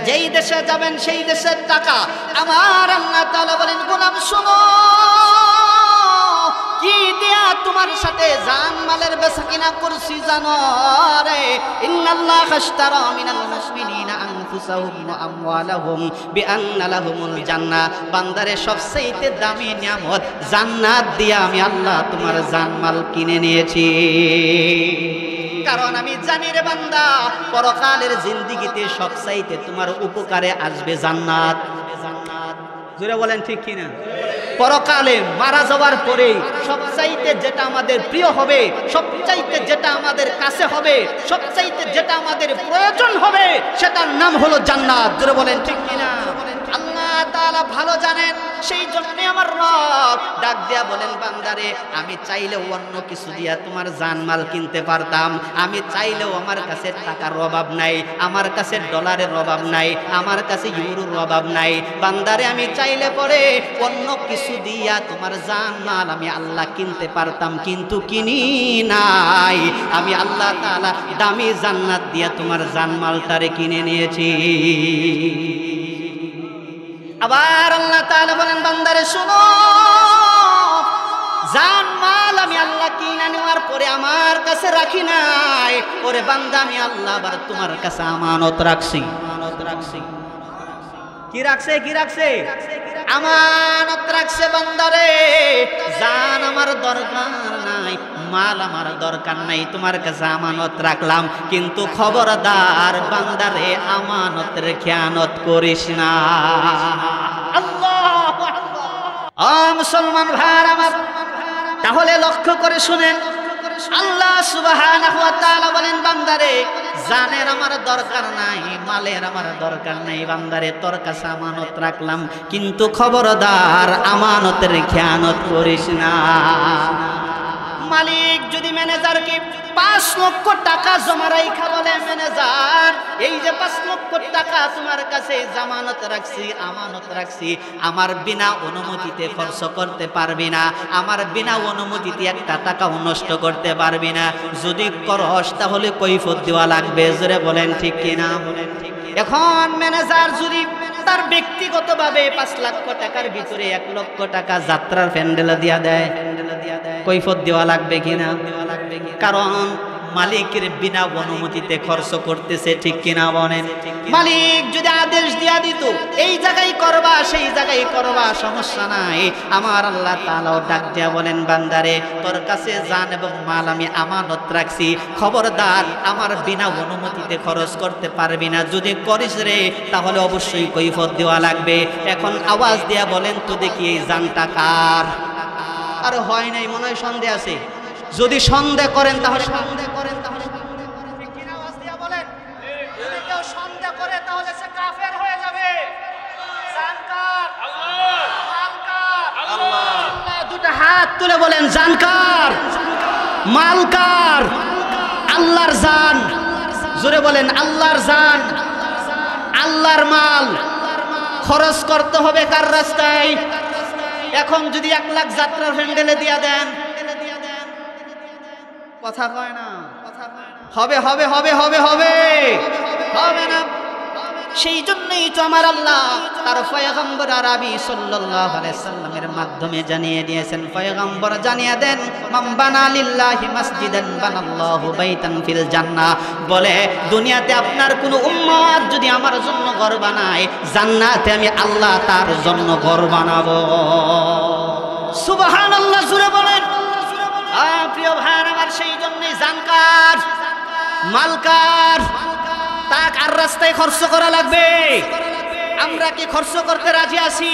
যেই দেশে যাবেন সেই দেশের টাকা। আমার আল্লাহ তাআলা বলেন, গোলাম শোনো, কি দিয়া তোমার সাথে জান মালের বেচাকেনা করছি জানো রে? ইন্নাল্লাহা আশতারা মিনাল মুমিনিনা আনফুসাহুম ওয়া আমওয়ালাহুম বিআন্না লাহুমুল জান্নাহ। বান্দারে, সবচেয়ে দামি নিয়ামত জান্নাত দিয়া আমি আল্লাহ তোমার জান মাল কিনে নিয়েছি। কারণ আমি জানি রে বান্দা, পরকালের জিন্দেগিতে সবচাইতে তোমার উপকারে আসবে জান্নাত। জোরে বলেন ঠিক কিনা? পরকালে মারা যাওয়ার পরে সবচাইতে যেটা আমাদের প্রিয় হবে, সবচাইতে যেটা আমাদের কাছে হবে, সবচাইতে যেটা আমাদের প্রয়োজন হবে, সেটার নাম হলো জান্নাত। জোরে বলেন ঠিক কিনা? আল্লাহ তাআলা ভালো জানেন, সেই জন্য আমার রব ডাক দিয়া বলেন, বান্দারে, আমি চাইলেও অন্য কিছু দিয়া তোমার জানমাল কিনতে পারতাম। আমি চাইলেও আমার কাছে টাকার অভাব নাই, আমার কাছে ডলারের অভাব নাই, আমার কাছে ইউরোর অভাব নাই। বান্দারে, আমি চাইলে পরে অন্য কিছু দিয়া তোমার জানমাল আমি আল্লাহ কিনতে পারতাম, কিন্তু কিনি নাই। আমি আল্লাহ তাআলা দামি জান্নাত দিয়া তোমার জানমালটারে কিনে নিয়েছি। আবার আল্লাহ তাআলা বলেন, বান্দারে শোনো, জান মাল আমি আল্লাহ কিনে নেওয়ার পরে আমার কাছে রাখি নাই। ওরে বান্দা, আমি আল্লাহ আবার তোমার কাছে আমানত রাখছি। কি রাখছে? কি রাখছে? আমানত রাখছে। বান্দারে, জান আমার দরকার নাই, মাল আমার দরকার নাই, তোমার কাছে আমানত রাখলাম, কিন্তু খবরদার বান্দারে, আমানতের খেয়ানত করিস না। আল্লাহু আকবার। মুসলমান ভাইরা আমার, তাহলে লক্ষ্য করে শুনেন, আল্লাহ সুবহানাহু ওয়া তাআলা বলেন, বান্দারে, জানের আমার দরকার নাই, মালের আমার দরকার নাই, বান্দারে, তোর কাছে আমানত রাখলাম, কিন্তু খবরদার আমানতের খেয়ানত করিস না। মালিক যদি ম্যানেজারকে 5 লক্ষ টাকা জমা রাইখা বলে, ম্যানেজার, এই যে 5 লক্ষ টাকা তোমার কাছে জামানত রাখছি, আমানত রাখছি, আমার বিনা অনুমতিতে খরচ করতে পারবি না, আমার বিনা অনুমতিতে একটা টাকাও নষ্ট করতে পারবি না, যদি করস তাহলে কৈফিয়ত দেওয়া লাগবে। জোরে বলেন ঠিক কিনা? এখন ম্যানেজার যদি তার ব্যক্তিগতভাবে 5 লক্ষ টাকার ভিতরে 1 লক্ষ টাকা যাত্রার প্যান্ডেল দিয়া দেয়, কৈফিয়ত দেওয়া লাগবে কিনা? কারণ মালিকের বিনা অনুমতিতে খরচ করতেছে। ঠিক কিনা বলেন? মালিক যদি আদেশ দিয়া দিত, এই জায়গায় করবা, সেই জায়গায় করবা, সমস্যা নাই, আমার আল্লাহ তাআলাও ডাক দিয়া বলেন, বান্দারে, তোর কাছে জান এবং মাল আমি আমানত রাখছি, খবরদার আমার বিনা অনুমতিতে খরচ করতে পারবি না, যদি করিস রে তাহলে অবশ্যই কৈফিয়ত দেওয়া লাগবে। এখন আওয়াজ দিয়া বলেন তো দেখি, এই জানটা কার? আর হয় নাই, মনে হয় সন্দেহ আছে। যদি সন্দেহ করেন তাহলে দুটা হাত তুলে বলেন, জানকার, মালকার? আল্লাহর জান। জোরে বলেন, আল্লাহর জান, আল্লাহর মাল খরচ করতে হবে কার রাস্তায়? এখন যদি 1 লাখ যাত্রার প্যান্ডেলে দিয়া দেন, কথা কয় না, হবে হবে হবে হবে হবে হবে না। সেই জন্যই তো আমার আল্লাহ তার পয়গম্বর আরবি সাল্লাল্লাহু আলাইহি সাল্লামের মাধ্যমে জানিয়ে দিয়েছেন। পয়গম্বর জানিয়ে দেন, মান বানা লিল্লাহি মাসজিদান বানাল্লাহু বাইতান ফিল জান্নাহ। বলে, দুনিয়াতে আপনার কোন উম্মত যদি আমার জন্য ঘর বানায়, জান্নাতে আমি আল্লাহ তার জন্য ঘর বানাবো। সুবহানাল্লাহ, জোরে বলেন। প্রিয় ভাইরা আমার, সেই জন্যই জানকার, মালকার, তা কার রাস্তায় খরচ করা লাগবে? আমরা কি খরচ করতে রাজি আছি?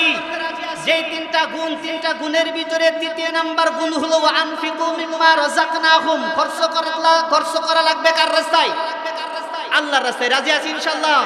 যে 3টা গুণ, 3টা গুণের ভিতরে 3য় নাম্বার গুণ হলো আনফিকু মিম্মা রাযাকনাহুম। খরচ করা লাগবে কার রাস্তায়? আল্লাহর রাস্তায় রাজি আছি ইনশাআল্লাহ।